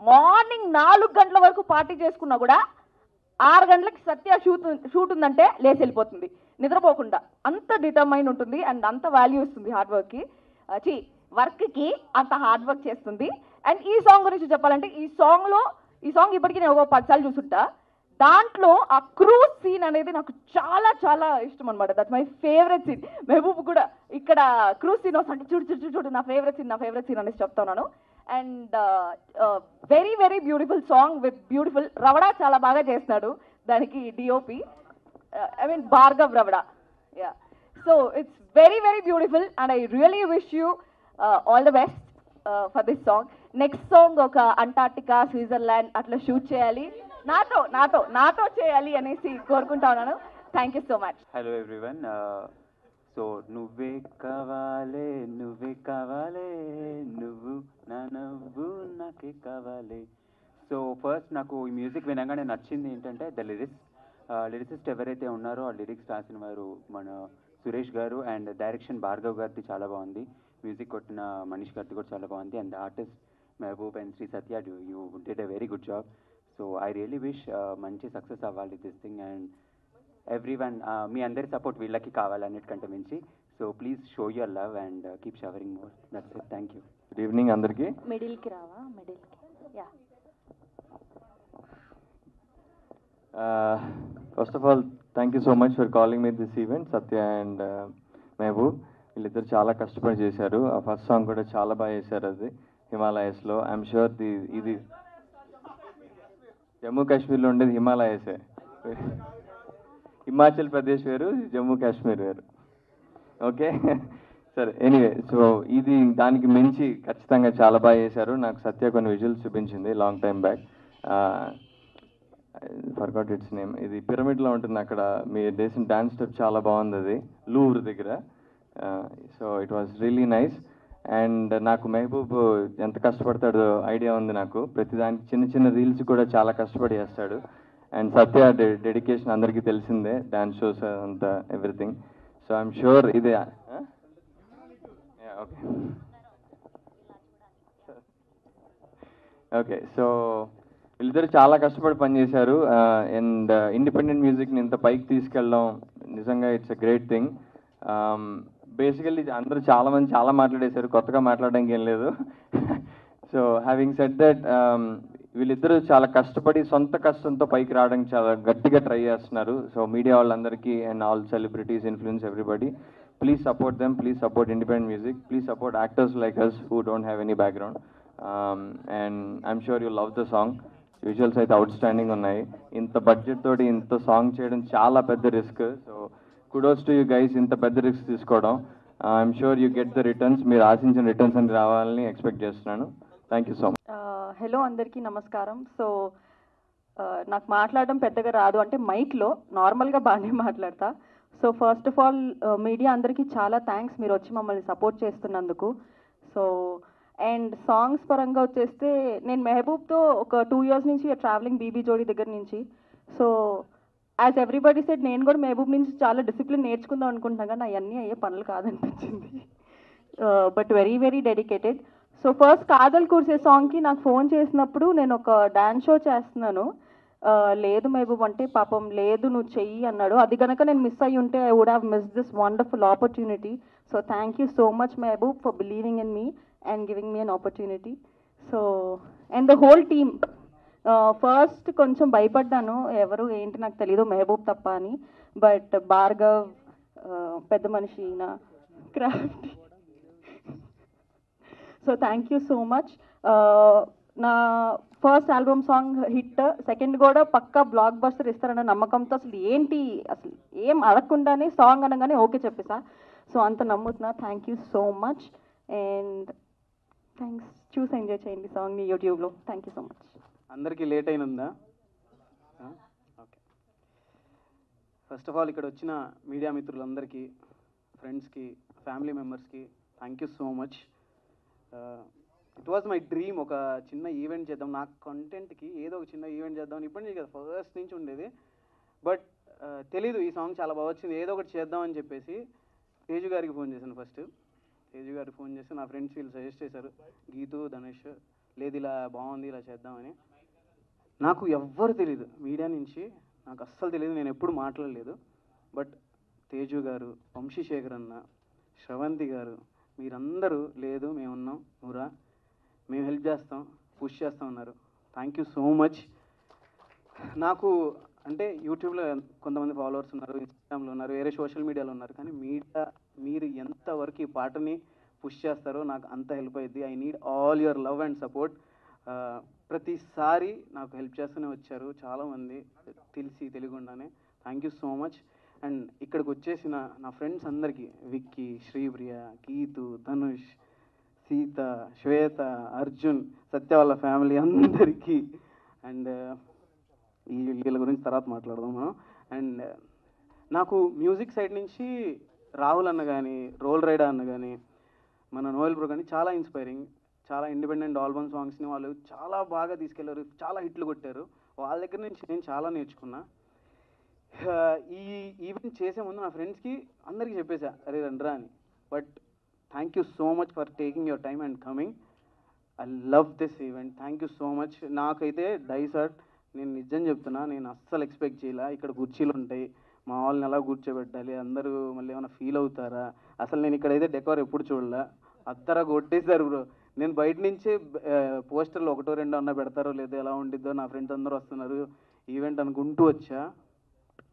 మార్నింగ్ 4 గంటల వరకు పార్టీ చేసుకున్నా కూడా 6 గంటలకి సత్య షూట్ ఉందంటే లేచి వెళ్ళిపోతుంది నిద్రపోకుండా. అంత డిటర్మైన్ ఉంటుంది అండ్ అంత వాల్యూ ఇస్తుంది హార్డ్ వర్క్కి, వర్క్కి అంత హార్డ్ వర్క్ చేస్తుంది. అండ్ ఈ సాంగ్ గురించి చెప్పాలంటే ఈ సాంగ్ ఇప్పటికీ నేను ఒక 10 సార్లు చూసుంటా. దాంట్లో ఆ క్రూజ్ సీన్ అనేది నాకు చాలా చాలా ఇష్టం అనమాట. That my favourite scene. Mehboob కూడా ఇక్కడ క్రూజ్ సీన్ వస్తుంటే చూడు నా ఫేవరెట్ సీన్ అనేసి చెప్తున్నాను. And very very beautiful song with beautiful రవడా చాలా బాగా చేస్తున్నాడు దానికి డిఓపి ఐ మీన్ భార్గవ్ రవడా yeah so it's very very beautiful and I really wish you all the best for this song next song ఒక Antarctica Switzerland అట్లా shoot చేయాలి నాతో చేయాలి అనేసి కోరుకుంటా ఉన్నాను thank you so much hello everyone so నువ్వే కావాలే నువ్వు నా నవ్వు నాకే కావాలి సో ఫస్ట్ నాకు ఈ మ్యూజిక్ వినగానే నచ్చింది ఏంటంటే ద లిరిసిస్ట్ ఎవరైతే ఉన్నారో ఆ లిరిక్స్ రాసిన వారు మన సురేష్ గారు అండ్ డైరెక్షన్ భార్గవ్ గారిది చాలా బాగుంది మ్యూజిక్ కొట్టిన మనీష్ గారిది కూడా చాలా బాగుంది and artist Mehboob and Shri Satya you did a very good job so I really wish మంచి సక్సెస్ అవ్వాలి దిస్ థింగ్ అండ్ ఎవ్రీవన్ మీ అందరి సపోర్ట్ వీళ్ళకి కావాలన్నిటికంటే మించి so please show your love and keep showering more that's it thank you good evening అందరికీ మిడిల్కి రావా మిడిల్కి yeah first of all thank you so much for calling me this event Satya and Mehboob వీళ్ళిద్దరు చాలా కష్టపడి చేశారు ఆ ఫస్ట్ సాంగ్ కూడా చాలా బాగా చేశారు అది హిమాలయస్లో ఐఎమ్ షూర్ ఇది జమ్మూ కాశ్మీర్లో ఉండేది హిమాలయసే హిమాచల్ ప్రదేశ్ వేరు జమ్మూ కాశ్మీర్ వేరు ఓకే సరే ఎనీవే సో ఇది దానికి మించి ఖచ్చితంగా చాలా బాగా చేశారు నాకు సత్య కొన్ని విజువల్స్ చూపించింది long time back forgot its name ఇది పిరమిడ్లో ఉంటుంది అక్కడ మీరు చేసిన డాన్స్ స్టెప్ చాలా బాగుంది అది లూవ్ర్ దగ్గర so it was really nice and నాకు మెహబూబ్ ఎంత కష్టపడతాడో ఐడియా ఉంది నాకు ప్రతిదానికి చిన్న చిన్న రీల్స్ కూడా చాలా కష్టపడి చేస్తాడు అండ్ సత్య డెడికేషన్ అందరికీ తెలిసిందే డాన్స్ షోస్ అంతా ఎవ్రీథింగ్ సో ఐఎమ్ షూర్ ఇదే ఓకే ఓకే సో వీళ్ళిద్దరు చాలా కష్టపడి పనిచేశారు అండ్ ఇండిపెండెంట్ మ్యూజిక్ని ఇంత పైకి తీసుకెళ్ళడం నిజంగా it's a great thing basically అందరూ చాలామంది చాలా మాట్లాడేశారు కొత్తగా మాట్లాడడానికి ఏం లేదు సో హ్యావింగ్ సెడ్ దట్ వీళ్ళిద్దరూ చాలా కష్టపడి సొంత కష్టంతో పైకి రావడానికి చాలా గట్టిగా ట్రై చేస్తున్నారు సో మీడియా వాళ్ళందరికీ and all celebrities influence everybody please support them please support independent music please support actors like us who don't have any background and I'm sure you love the song visuals అయితే outstanding ఉన్నాయి ఇంత budget తోటి ఇంత song చేయడం చాలా పెద్ద risk so kudos to you guys ఇంత పెద్ద రిస్క్ తీసుకోవడం I'm sure you get the returns మీరు ఆశించిన రిటర్న్స్ అని రావాలని ఎక్స్పెక్ట్ చేస్తున్నాను thank you so much hello అందరికీ నమస్కారం సో నాకు మాట్లాడడం పెద్దగా రాదు అంటే మైక్లో నార్మల్గా బాగానే మాట్లాడతా so first of all media అందరికీ చాలా థ్యాంక్స్ మీరు వచ్చి మమ్మల్ని సపోర్ట్ చేస్తున్నందుకు సో అండ్ సాంగ్స్ పరంగా వచ్చేస్తే నేను మెహబూబ్తో ఒక 2 years నుంచి ట్రావెలింగ్ బీబీ జోడీ దగ్గర నుంచి సో యాజ్ ఎవ్రీబడి సెడ్ నేను కూడా మెహబూబ్ నుంచి చాలా డిసిప్లిన్ నేర్చుకుందాం అనుకుంటున్నాను కానీ అవన్నీ అయ్యే పనులు కాదనిపించింది but very very dedicated so first కాదల్ కూర్చే సాంగ్కి నాకు ఫోన్ చేసినప్పుడు నేను ఒక డాన్స్ షో చేస్తున్నాను లేదు మెహబూబ్ అంటే పాపం లేదు నువ్వు చెయ్యి అన్నాడు అది కనుక నేను మిస్ అయ్యి ఉంటే I would have miss this wonderful opportunity so thank you so much Mehboob for believing in me and giving me an opportunity so and the whole team first కొంచెం భయపడ్డాను ఎవరు ఏంటి నాకు తెలీదు మెహబూబ్ తప్ప అని బట్ భార్గవ్ పెద్ద మనిషి నా craft so thank you so much నా first album song hit second కూడా పక్కా బ్లాక్ బస్టర్ ఇస్తారన్న నమ్మకంతో అసలు ఏంటి అసలు ఏం అడగకుండానే సాంగ్ అనగానే ఓకే చెప్పేసా సో అంత నమ్ముతున్నా thank you so much and thanks చూసి ఎంజాయ్ చేయండి సాంగ్ని యూట్యూబ్లో థ్యాంక్ యూ సో మచ్ అందరికీ లేట్ అయినందా ఓకే ఫస్ట్ ఆఫ్ ఆల్ ఇక్కడ వచ్చిన మీడియా మిత్రులందరికీ ఫ్రెండ్స్కి ఫ్యామిలీ మెంబర్స్కి thank you so much it was my dream ఒక చిన్న ఈవెంట్ చేద్దాం నా కంటెంట్కి ఏదో ఒక చిన్న ఈవెంట్ చేద్దాం ఇప్పటి నుంచి కదా ఫస్ట్ నుంచి ఉండేది బట్ తెలీదు ఈ సాంగ్ చాలా బాగా వచ్చింది ఏదో ఒకటి చేద్దామని చెప్పేసి తేజు గారికి ఫోన్ చేశాను ఫస్ట్ తేజు గారికి ఫోన్ చేసి నా ఫ్రెండ్స్ వీళ్ళు సజెస్ట్ చేశారు గీతు ధనుష్ లేదు ఇలా బాగుంది ఇలా చేద్దామని నాకు ఎవ్వరు తెలీదు మీడియా నుంచి నాకు అస్సలు తెలియదు నేను ఎప్పుడు మాట్లాడలేదు బట్ తేజు గారు వంశీశేఖర్ అన్న శ్రవంతి గారు మీరందరూ లేదు మేమున్నాం నువ్వురా మేము హెల్ప్ చేస్తాం పుష్ చేస్తాం అన్నారు థ్యాంక్ యూ సో మచ్ నాకు అంటే యూట్యూబ్లో కొంతమంది ఫాలోవర్స్ ఉన్నారు ఇన్స్టాగ్రామ్లో ఉన్నారు వేరే సోషల్ మీడియాలో ఉన్నారు కానీ మీరు ఎంతవరకు ఈ పాటని పుష్ చేస్తారో నాకు అంత హెల్ప్ అయ్యింది. I need all your love and support. ప్రతిసారి నాకు హెల్ప్ చేస్తూనే వచ్చారు చాలామంది, తెలిసి తెలియకుండానే. Thank you so much. And ఇక్కడికి వచ్చేసిన నా ఫ్రెండ్స్ అందరికీ, విక్కీ, శ్రీప్రియ, గీతు, ధనుష్, సీత, శ్వేత, అర్జున్, సత్య వాళ్ళ ఫ్యామిలీ అందరికీ, అండ్ వీళ్ళ గురించి తర్వాత మాట్లాడదాం మనం. అండ్ నాకు మ్యూజిక్ సైడ్ నుంచి రాహుల్ అన్న కానీ, రోల్ రైడర్ అన్న కానీ, మన నోయల్ బ్రో కానీ చాలా ఇన్స్పైరింగ్. చాలా ఇండిపెండెంట్ ఆల్బమ్ సాంగ్స్ని వాళ్ళు చాలా బాగా తీసుకెళ్లారు, చాలా హిట్లు కొట్టారు. వాళ్ళ దగ్గర నుంచి నేను చాలా నేర్చుకున్నా. ఈ ఈవెంట్ చేసే ముందు నా ఫ్రెండ్స్కి అందరికీ చెప్పేశా, అరే రండ్రా అని. But thank you so much for taking your time and coming. I love this event. Thank you so much. నాకైతే డైసర్ట్, నేను నిజం చెప్తున్నా, నేను అస్సలు ఎక్స్పెక్ట్ చేయాల. ఇక్కడ కుర్చీలు ఉంటాయి, మా వాళ్ళని ఎలా కూర్చోబెట్టాలి, అందరూ మళ్ళీ ఏమైనా ఫీల్ అవుతారా, అసలు నేను ఇక్కడైతే డెకోర్ ఎప్పుడు చూడలే. అద్దరా కొట్టేశారు బ్రో. నేను బయట నుంచి పోస్టర్లు ఒకటో రెండో అన్న పెడతారో లేదో, ఎలా ఉండిద్దో, నా ఫ్రెండ్స్ అందరూ వస్తున్నారు ఈవెంట్ అనుకుంటూ వచ్చా.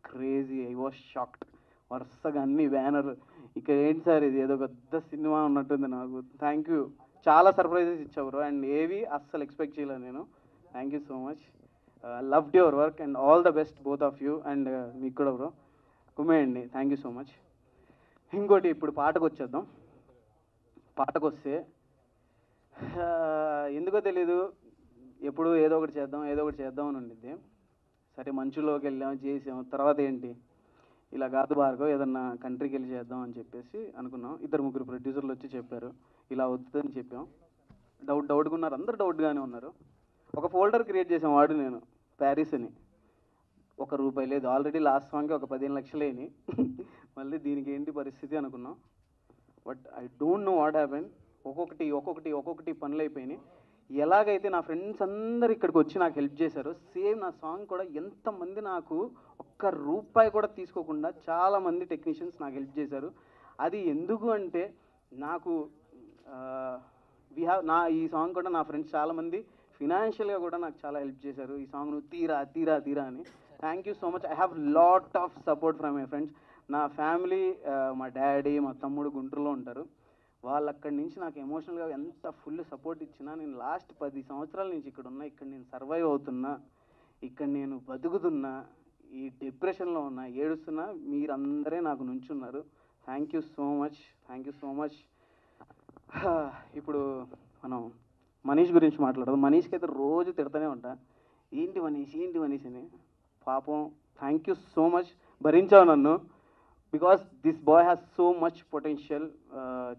Crazy, I was shocked. వరుసగా అన్ని బ్యానర్. ఇక ఏంటి సార్ ఇది, ఏదో పెద్ద సినిమా ఉన్నట్టుంది నాకు. Thank you. చాలా సర్ప్రైజెస్ ఇచ్చావు బ్రో, అండ్ ఏవి అస్సలు ఎక్స్పెక్ట్ చేయలేదు నేను. Thank you so much. Loved your work and all the best both of you. And మీకు కూడా బ్రో కుమ్మేయండి. Thank you so much. ఇంకోటి, ఇప్పుడు పాటకు వచ్చేద్దాం. పాటకు వస్తే ఎందుకో తెలీదు, ఎప్పుడు ఏదో ఒకటి చేద్దాం ఏదో ఒకటి చేద్దాం అని ఉండిద్ది. సరే మంచులోకి వెళ్ళాం, చేసాం. తర్వాత ఏంటి, ఇలా కాదు భార్గవ్, ఏదన్నా కంట్రీకి వెళ్ళి చేద్దాం అని చెప్పేసి అనుకున్నాం. 2-3 ప్రొడ్యూసర్లు వచ్చి చెప్పారు, ఇలా వద్దని చెప్పాం. డౌట్గా ఉన్నారు, అందరు డౌట్గానే ఉన్నారు. ఒక ఫోల్డర్ క్రియేట్ చేసాం, వాడు నేను, ప్యారిస్ అని. ₹1 లేదు. ఆల్రెడీ లాస్ట్ సాంగ్కి ఒక 15 లక్షలు అయినాయి. మళ్ళీ దీనికి ఏంటి పరిస్థితి అనుకున్నాం. But I don't know what happen. ఒక్కొక్కటి పనులు అయిపోయినాయి. ఎలాగైతే నా ఫ్రెండ్స్ అందరు ఇక్కడికి వచ్చి నాకు హెల్ప్ చేశారు, సేమ్ నా సాంగ్ కూడా ఎంతమంది నాకు ₹1 కూడా తీసుకోకుండా చాలామంది టెక్నీషియన్స్ నాకు హెల్ప్ చేశారు. అది ఎందుకు అంటే, నాకు ఈ సాంగ్ కూడా నా ఫ్రెండ్స్ చాలామంది ఫినాన్షియల్గా కూడా నాకు చాలా హెల్ప్ చేశారు. ఈ సాంగ్ నువ్వు తీరా అని. Thank you so much. I have lot of support from my friends. నా ఫ్యామిలీ, మా డాడీ, మా తమ్ముడు గుంటూరులో ఉంటారు. వాళ్ళు అక్కడి నుంచి నాకు ఎమోషనల్గా ఎంత ఫుల్ సపోర్ట్ ఇచ్చినా, నేను లాస్ట్ 10 సంవత్సరాల నుంచి ఇక్కడ ఉన్నా, ఇక్కడ నేను సర్వైవ్ అవుతున్నా, ఇక్కడ నేను బతుకుతున్నా, ఈ డిప్రెషన్లో ఉన్నా, ఏడుస్తున్నా, మీరందరే నాకు నుంచున్నారు. Thank you so much. ఇప్పుడు మనం మనీష్ గురించి మాట్లాడదాం. మనీష్కి అయితే రోజు తిడతానే ఉంటా, ఏంటి మనీష్ అని. పాపం థ్యాంక్ యూ సో మచ్, భరించావు నన్ను. Because this boy has so much potential.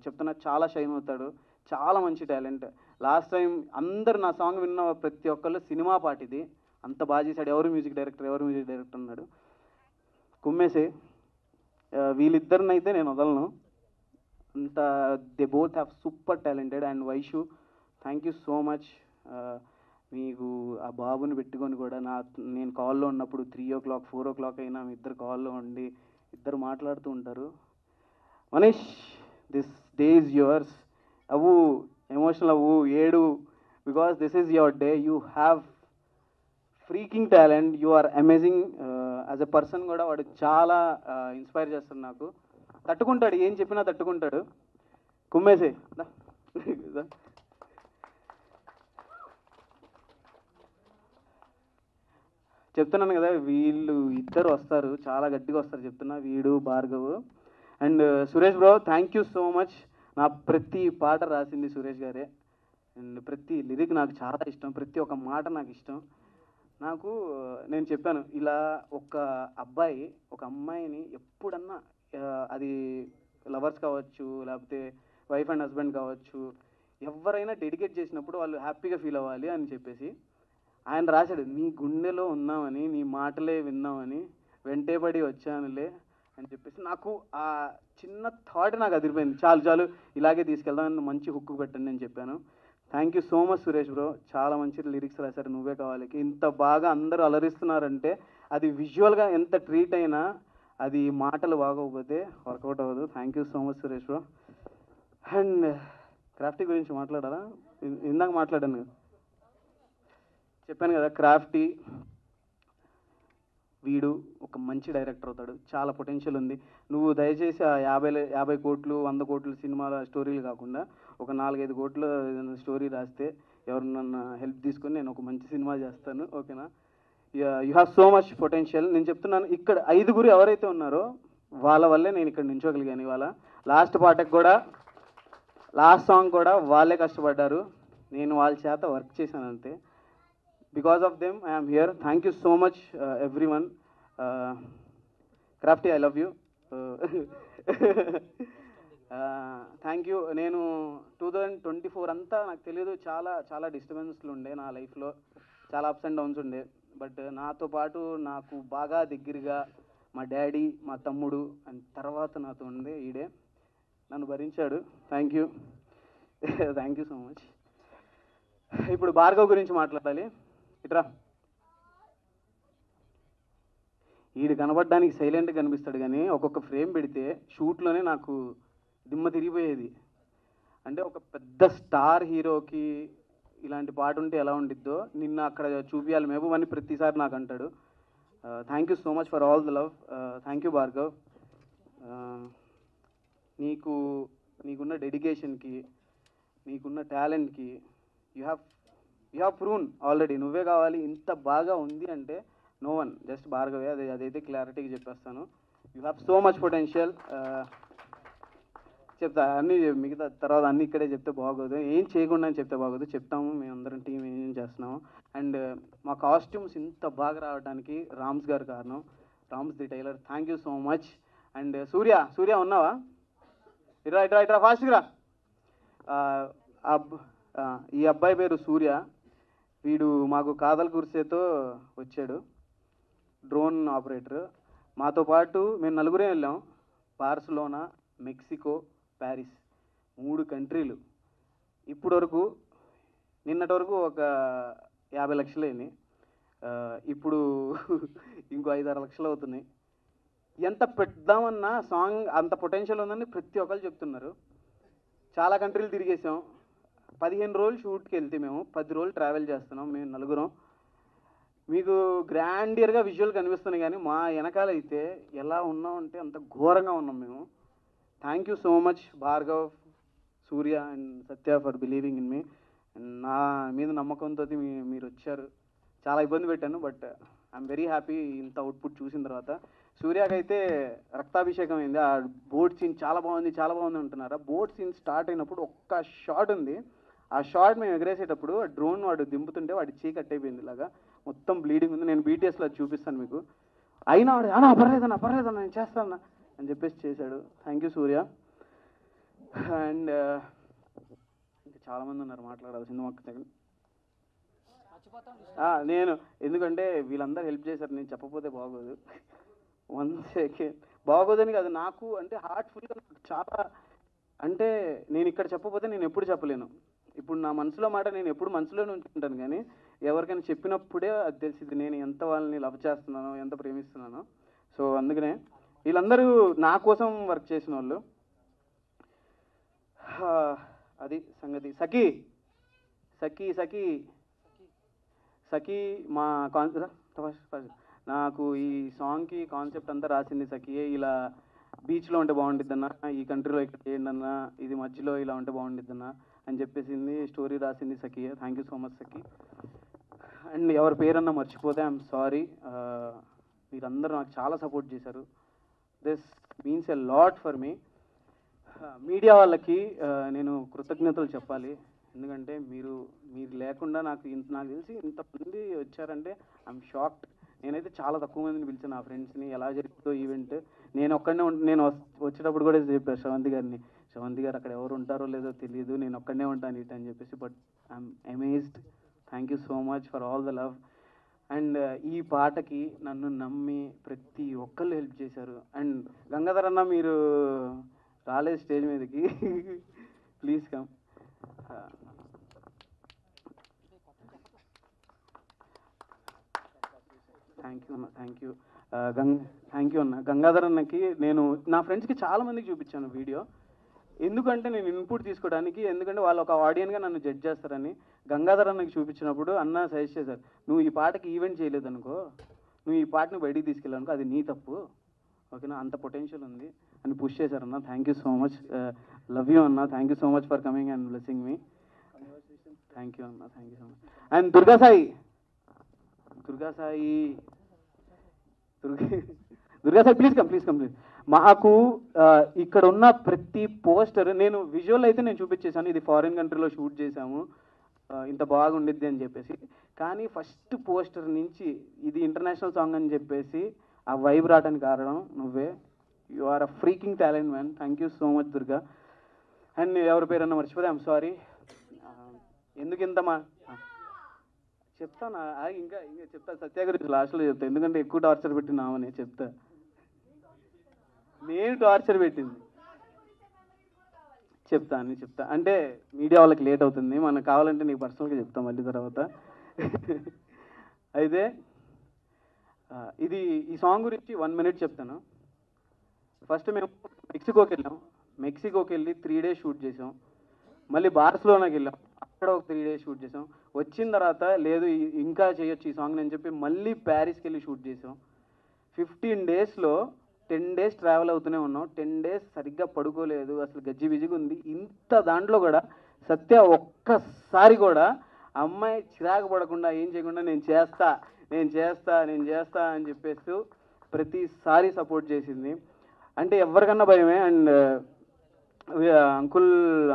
చెప్తున్నా, చాలా షైన్ అవుతాడు, చాలా మంచి టాలెంట్. లాస్ట్ టైం అందరు నా సాంగ్ విన్న ప్రతి ఒక్కళ్ళు సినిమా పాట ఇది, అంత బాగా చేశాడు, ఎవరు మ్యూజిక్ డైరెక్టర్ అన్నాడు. కుమ్మేసే. వీళ్ళిద్దరినైతే నేను వదలను, అంత they both have super talented. And Vaishu, thank you so much. మీకు ఆ బాబుని పెట్టుకొని కూడా నేను కాల్లో ఉన్నప్పుడు 3 o'clock 4 o'clock అయినా మీ ఇద్దరు కాల్లో ఉండి ఇద్దరు మాట్లాడుతూ ఉంటారు. Manish, this day is yours. అవ్వు, ఎమోషనల్ అవ్వు, ఏడు, because this is your day. You have freaking talent, you are amazing. As a person కూడా వాడు చాలా ఇన్స్పైర్ చేస్తాడు నాకు. తట్టుకుంటాడు, ఏం చెప్పినా తట్టుకుంటాడు. కుమ్మేసే. చెప్తున్నాను కదా, వీళ్ళు ఇద్దరు వస్తారు, చాలా గట్టిగా వస్తారు చెప్తున్నా, వీడు, Bhargav. And Suresh bro, thank you so much. నా ప్రతి పాట రాసింది సురేష్ గారే. అండ్ ప్రతి లిరిక్ నాకు చాలా ఇష్టం, ప్రతి ఒక్క మాట నాకు ఇష్టం. నాకు నేను చెప్పాను, ఇలా ఒక అబ్బాయి ఒక అమ్మాయిని ఎప్పుడన్నా, అది లవర్స్ కావచ్చు, లేకపోతే వైఫ్ అండ్ హస్బెండ్ కావచ్చు, ఎవరైనా డెడికేట్ చేసినప్పుడు వాళ్ళు హ్యాపీగా ఫీల్ అవ్వాలి అని చెప్పేసి ఆయన రాశాడు. నీ గుండెలో ఉన్నామని, నీ మాటలే విన్నామని, వెంటేపడి వచ్చానులే అని చెప్పేసి. నాకు ఆ చిన్న థాట్ నాకు అదిరిపోయింది. చాలు ఇలాగే తీసుకెళ్దాం, మంచి హుక్కు పెట్టండి అని చెప్పాను. Thank you so much Suresh bro, చాలా మంచి లిరిక్స్ రాశారు. నువ్వే కావాలి. ఇంత బాగా అందరూ అలరిస్తున్నారంటే అది విజువల్గా ఎంత ట్రీట్ అయినా, అది మాటలు బాగోకపోతే వర్కౌట్ అవ్వదు. Thank you so much Suresh bro. And Crafty గురించి మాట్లాడాలా? ఇందాక మాట్లాడాను, చెప్పాను కదా, క్రాఫ్టీ వీడు ఒక మంచి డైరెక్టర్ అవుతాడు, చాలా పొటెన్షియల్ ఉంది. నువ్వు దయచేసి ఆ 50 కోట్లు 100 కోట్ల సినిమాల స్టోరీలు కాకుండా ఒక 4-5 కోట్ల స్టోరీ రాస్తే ఎవరినన్నా హెల్ప్ తీసుకొని నేను ఒక మంచి సినిమా చేస్తాను, ఓకేనా? You have so much potential. నేను చెప్తున్నాను, ఇక్కడ 5 ఎవరైతే ఉన్నారో వాళ్ళ వల్లే నేను ఇక్కడ నించోగలిగాను ఇవాళ. లాస్ట్ పాటకు కూడా, లాస్ట్ సాంగ్ కూడా వాళ్ళే కష్టపడ్డారు, నేను వాళ్ళ చేత వర్క్ చేశాను అంతే. Because of them I'm here. Thank you so much every one. Crafty, I love you. Thank you. నేను 2024 అంతా నాకు తెలియదు, చాలా చాలా డిస్టర్బెన్స్లు ఉండే నా లైఫ్లో, చాలా అప్స్ అండ్ డౌన్స్ ఉండే. బట్ నాతో పాటు నాకు బాగా దగ్గరగా మా డాడీ, మా తమ్ముడు అండ్ తర్వాత నాతో ఉండే ఈడే నన్ను భరించాడు. Thank you, thank you so much. ఇప్పుడు భార్గవ్ గురించి మాట్లాడాలి. ఇట్రా. ఈడు కనబడడానికి సైలెంట్గా కనిపిస్తాడు కానీ ఒక్కొక్క ఫ్రేమ్ పెడితే షూట్లోనే నాకు దిమ్మ తిరిగిపోయేది. అంటే ఒక పెద్ద స్టార్ హీరోకి ఇలాంటి పాట ఉంటే ఎలా ఉండిద్దో నిన్న అక్కడ చూపించాలి మెహబూబ్ అని ప్రతిసారి నాకు అంటాడు. Thank you so much for all the love. Thank you Bhargav. నీకున్న డెడికేషన్కి, నీకున్న టాలెంట్కి యూ హ్యావ్ ప్రూన్ ఆల్రెడీ. నువ్వే కావాలి. ఇంత బాగా ఉంది అంటే నో వన్, జస్ట్ భార్గవే. అదైతే క్లారిటీగా చెప్పేస్తాను. You have so much potential. చెప్తా అన్నీ, మిగతా తర్వాత అన్నీ ఇక్కడే చెప్తే బాగోదు, ఏం చేయకుండా అని చెప్తే బాగోదు. చెప్తాము, మేమందరం టీం ఏం చేస్తున్నాము. అండ్ మా కాస్ట్యూమ్స్ ఇంత బాగా రావడానికి రామ్స్ గారు కారణం, Rams the tailor. Thank you so much. And Surya ఉన్నావా? ఇట్రా ఫాస్ట్గా రా. ఈ అబ్బాయి పేరు సూర్య. వీడు మాకు కాదల్ కుర్సేతో వచ్చాడు, డ్రోన్ ఆపరేటర్. మాతో పాటు మేము 4 వెళ్ళాం. Barcelona, Mexico, Paris, 3 కంట్రీలు. ఇప్పుడు వరకు, నిన్నటి వరకు ఒక 50 లక్షలు అయినాయి. ఇప్పుడు ఇంకో 5-6 లక్షలు అవుతున్నాయి. ఎంత పెడదామన్నా సాంగ్ అంత పొటెన్షియల్ ఉందని ప్రతి ఒక్కరు చెప్తున్నారు. చాలా కంట్రీలు తిరిగేసాం. 15 రోజులు షూట్కి వెళ్తే మేము 10 రోజులు ట్రావెల్ చేస్తున్నాం మేము 4. మీకు గ్రాండియర్గా విజువల్ కనిపిస్తున్నాయి కానీ మా వెనకాల అయితే ఎలా ఉన్నామంటే అంత ఘోరంగా ఉన్నాం మేము. Thank you so much Bhargav, Surya and Satya for believing in మీ. నా మీద నమ్మకంతో మీరు వచ్చారు. చాలా ఇబ్బంది పెట్టాను, బట్ ఐఎమ్ వెరీ హ్యాపీ ఇంత అవుట్పుట్ చూసిన తర్వాత. సూర్యకైతే రక్తాభిషేకం అయింది. ఆ బోట్ సీన్ చాలా బాగుంది అంటున్నారు. ఆ బోట్ సీన్ స్టార్ట్ అయినప్పుడు ఒక్క షాట్ ఉంది. ఆ షాట్ మేము ఎగరేసేటప్పుడు డ్రోన్ వాడు దింపుతుంటే వాడి చేయి కట్ అయిపోయింది, ఇలాగా మొత్తం బ్లీడింగ్ ఉంది. నేను బీటీఎస్లో చూపిస్తాను మీకు. అయినా వాడు పర్లేదన్నా నేను చేస్తాను అని చెప్పేసి చేశాడు. Thank you Surya. అండ్ ఇంకా చాలామంది ఉన్నారు మాట్లాడాల్సింది. మాకు నేను ఎందుకంటే వీళ్ళందరూ హెల్ప్ చేశారు, నేను చెప్పకపోతే బాగోదు. 1 సెకండ్ బాగోదని కాదు, నాకు అంటే హార్ట్ఫుల్గా చాలా, అంటే నేను ఇక్కడ చెప్పకపోతే నేను ఎప్పుడు చెప్పలేను. ఇప్పుడు నా మనసులో మాట నేను ఎప్పుడు మనసులోనే ఉంచుకుంటాను, కానీ ఎవరికైనా చెప్పినప్పుడే అది తెలిసింది నేను ఎంత వాళ్ళని లవ్ చేస్తున్నానో, ఎంత ప్రేమిస్తున్నానో. సో అందుకనే వీళ్ళందరూ నా కోసం వర్క్ చేసిన వాళ్ళు. అది సంగతి. సఖీ మా నాకు ఈ సాంగ్కి కాన్సెప్ట్ అంతా రాసింది సఖియే. ఇలా బీచ్లో ఉంటే బాగుండిద్దన్నా, ఈ కంట్రీలో ఇక్కడ చేయండి అన్నా, ఇది మధ్యలో ఇలా ఉంటే బాగుండిద్దన్నా అని చెప్పేసింది. స్టోరీ రాసింది సఖియే. Thank you so much Sakhi. And ఎవరి పేరన్నా మర్చిపోతే ఐఎమ్ సారీ. మీరందరూ నాకు చాలా సపోర్ట్ చేశారు. This means a lot for me. Media వాళ్ళకి నేను కృతజ్ఞతలు చెప్పాలి. ఎందుకంటే మీరు లేకుండా నాకు తెలిసి ఇంతమంది వచ్చారంటే ఐఎమ్ షాక్డ్. నేనైతే చాలా తక్కువ మందిని పిలిచాను నా ఫ్రెండ్స్ని. ఎలా జరుగుతుందో ఈవెంట్ నేను వచ్చేటప్పుడు కూడా చెప్పాను శ్రవంతి గారు అక్కడ ఎవరు ఉంటారో లేదో తెలియదు, నేను ఒక్కడనే ఉంటాను ఇటు అని చెప్పేసి. But I'm amazed. Thank you so much for all the love. And ఈ పాటకి నన్ను నమ్మి ప్రతి ఒక్కళ్ళు హెల్ప్ చేశారు. అండ్ గంగాధర్ అన్న మీరు రాలేదు స్టేజ్ మీదకి, ప్లీజ్ కమ్. థ్యాంక్ యూ అన్న. గంగాధర్ అన్నకి నేను నా ఫ్రెండ్స్కి చాలా మందికి చూపించాను వీడియో. ఎందుకంటే నేను ఇన్పుట్ తీసుకోవడానికి, ఎందుకంటే వాళ్ళు ఒక ఆడియన్గా నన్ను జడ్జ్ చేస్తారని. గంగాధర్ అన్నకి చూపించినప్పుడు అన్న సజెస్ట్ చేశారు, నువ్వు ఈ పాటకి ఈవెంట్ చేయలేదనుకో నువ్వు ఈ పాటని బయటికి తీసుకెళ్ళానుకో అది నీ తప్పు, ఓకేనా, అంత పొటెన్షియల్ ఉంది అని పుష్ చేశారన్న. Thank you so much, love you అన్న, thank you so much for coming and blessing me. Thank you అన్న, thank you so much. And Durga Sai please come please. మాకు ఇక్కడ ఉన్న ప్రతి పోస్టర్ నేను విజువల్ అయితే నేను చూపించేశాను, ఇది ఫారిన్ కంట్రీలో షూట్ చేశాము, ఇంత బాగుండిద్ది అని చెప్పేసి. కానీ ఫస్ట్ పోస్టర్ నుంచి ఇది ఇంటర్నేషనల్ సాంగ్ అని చెప్పేసి ఆ వైబ్ రావడానికి కారణం నువ్వే. You are a freaking talent man. Thank you so much Durga. And ఎవరి పేరన్నా మర్చిపోతే ఐఎమ్ సారీ. ఎందుకు ఇంత చెప్తాను, ఇంకా చెప్తా, సత్య గురించి లాస్ట్లో చెప్తా, ఎందుకంటే ఎక్కువ టార్చర్ పెట్టినామని చెప్తా. నేను టార్చర్ పెట్టింది చెప్తా అంటే మీడియా వాళ్ళకి లేట్ అవుతుంది, మనకు కావాలంటే నీకు పర్సనల్గా చెప్తాం మళ్ళీ తర్వాత. అయితే ఈ సాంగ్ గురించి 1 minute చెప్తాను. ఫస్ట్ మేము మెక్సికోకి వెళ్ళి 3 days షూట్ చేసాం. మళ్ళీ బార్సిలోనాకి వెళ్ళాం, అక్కడ ఒక 3 days షూట్ చేసాం. వచ్చిన తర్వాత లేదు ఇంకా చేయొచ్చు ఈ సాంగ్ అని చెప్పి మళ్ళీ ప్యారిస్కి వెళ్ళి షూట్ చేసాం. 15 daysలో 10 days ట్రావెల్ అవుతూనే ఉన్నాం. 10 days సరిగ్గా పడుకోలేదు, అసలు గజ్జి బిజిగా ఉంది. ఇంత దాంట్లో కూడా సత్య ఒక్కసారి కూడా అమ్మాయి చిరాకు పడకుండా ఏం చేయకుండా నేను చేస్తా అని చెప్పేస్తూ ప్రతిసారి సపోర్ట్ చేసింది. అంటే ఎవరికన్నా భయమే. అండ్ అంకుల్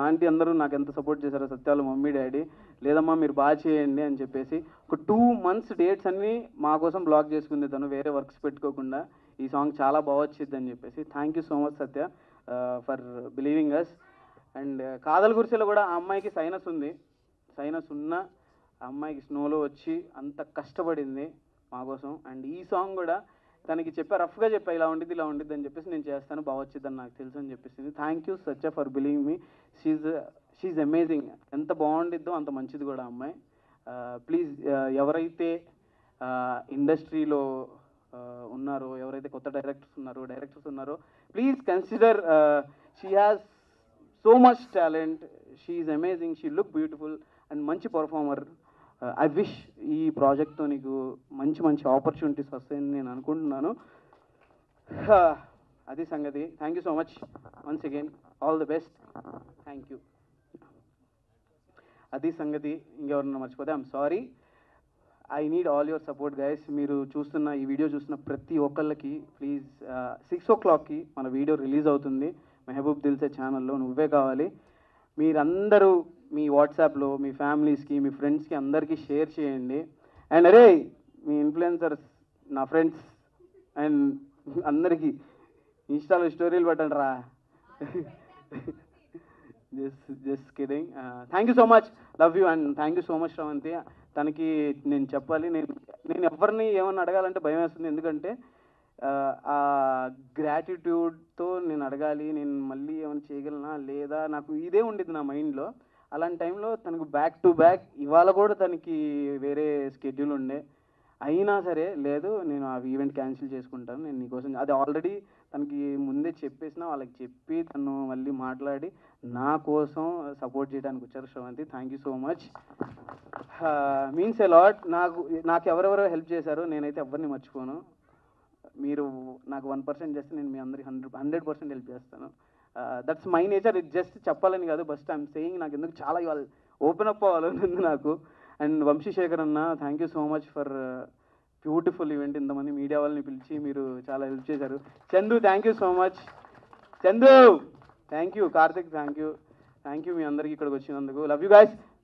ఆంటీ అందరూ నాకు ఎంత సపోర్ట్ చేశారో, సత్యాలు మమ్మీ డాడీ, లేదమ్మా మీరు బాగా చేయండి అని చెప్పేసి ఒక 2 months డేట్స్ అన్నీ మా కోసం బ్లాక్ చేసుకుంది తను, వేరే వర్క్స్ పెట్టుకోకుండా. ఈ సాంగ్ చాలా బాగా వచ్చింది అని చెప్పేసి. Thank you so much Satya for believing us. And కాదల్ గురిసెలో కూడా ఆ అమ్మాయికి సైనస్ ఉంది. సైనస్ ఉన్న ఆ అమ్మాయికి స్నోలో వచ్చి అంత కష్టపడింది మా కోసం. అండ్ ఈ సాంగ్ కూడా తనకి రఫ్గా చెప్పా ఇలా ఉండిద్ది అని చెప్పేసి, నేను చేస్తాను బాగా వచ్చిద్దని నాకు తెలుసు అని చెప్పేసింది. Thank you Satya for believing me. She's amazing. ఎంత బాగుండిద్దో అంత మంచిది కూడా అమ్మాయి. ప్లీజ్ ఎవరైతే ఇండస్ట్రీలో ఉన్నారో, ఎవరైతే కొత్త డైరెక్టర్స్ ఉన్నారో please consider, she has so much talent, she's amazing, she look beautiful and మంచి పర్ఫార్మర్. ఐ విష్ ఈ ప్రాజెక్ట్తో నీకు మంచి ఆపర్చునిటీస్ వస్తాయని నేను అనుకుంటున్నాను. అది సంగతి. Thank you so much once again, all the best. Thank you. అది సంగతి. ఇంకెవరన్నా మర్చిపోతే I'm sorry. I need all your support guys. మీరు ఈ వీడియో చూస్తున్న ప్రతి ఒక్కళ్ళకి ప్లీజ్ 6 o'clockకి మన వీడియో రిలీజ్ అవుతుంది మెహబూబ్ దిల్సే ఛానల్లో. నువ్వే కావాలి. మీరందరూ మీ వాట్సాప్లో మీ ఫ్యామిలీస్కి మీ ఫ్రెండ్స్కి అందరికీ షేర్ చేయండి. అండ్ అరే మీ ఇన్ఫ్లుయెన్సర్స్ నా ఫ్రెండ్స్ అండ్ అందరికీ ఇన్స్టాలో స్టోరీలు పెట్టండి రా. Just kidding. Thank you so much, love you. And thank you so much Sravanthi. తనకి నేను చెప్పాలి, నేను ఎవరిని ఏమన్నా అడగాలంటే భయం వేస్తుంది. ఎందుకంటే ఆ గ్రాటిట్యూడ్తో నేను అడగాలి, నేను మళ్ళీ ఏమైనా చేయగలనా లేదా, నాకు ఇదే ఉండిద్ది నా మైండ్లో. అలాంటి టైంలో తనకు బ్యాక్ టు బ్యాక్ ఇవాళ కూడా తనకి వేరే స్కెడ్యూల్ ఉండే, అయినా సరే లేదు నేను ఆ ఈవెంట్ క్యాన్సిల్ చేసుకుంటాను, నేను నీకోసం. అది ఆల్రెడీ తనకి ముందే చెప్పేసిన, వాళ్ళకి చెప్పి తను మళ్ళీ మాట్లాడి నా కోసం సపోర్ట్ చేయడానికి వచ్చారు Sravanthi. Thank you so much, means a lot. నాకు ఎవరెవరో హెల్ప్ చేశారో నేనైతే ఎవరిని మర్చిపోను. మీరు నాకు 1% చేస్తే నేను మీ అందరికి 100% హెల్ప్ చేస్తాను. That's my nature. ఇది జస్ట్ చెప్పాలని కాదు, బస్ట్ ఐఎమ్ సేయింగ్. నాకు ఎందుకు చాలా ఇవాళ ఓపెన్ అప్ అవ్వాలని ఉంది నాకు. అండ్ వంశీశేఖర్ అన్న, thank you so much for beautiful event. ఇంతమంది మీడియా వాళ్ళని పిలిచి మీరు చాలా హెల్ప్ చేశారు. Chandu thank you so much. Chandu thank you. Karthik thank you మీ అందరికీ ఇక్కడికి వచ్చినందుకు. Love you guys.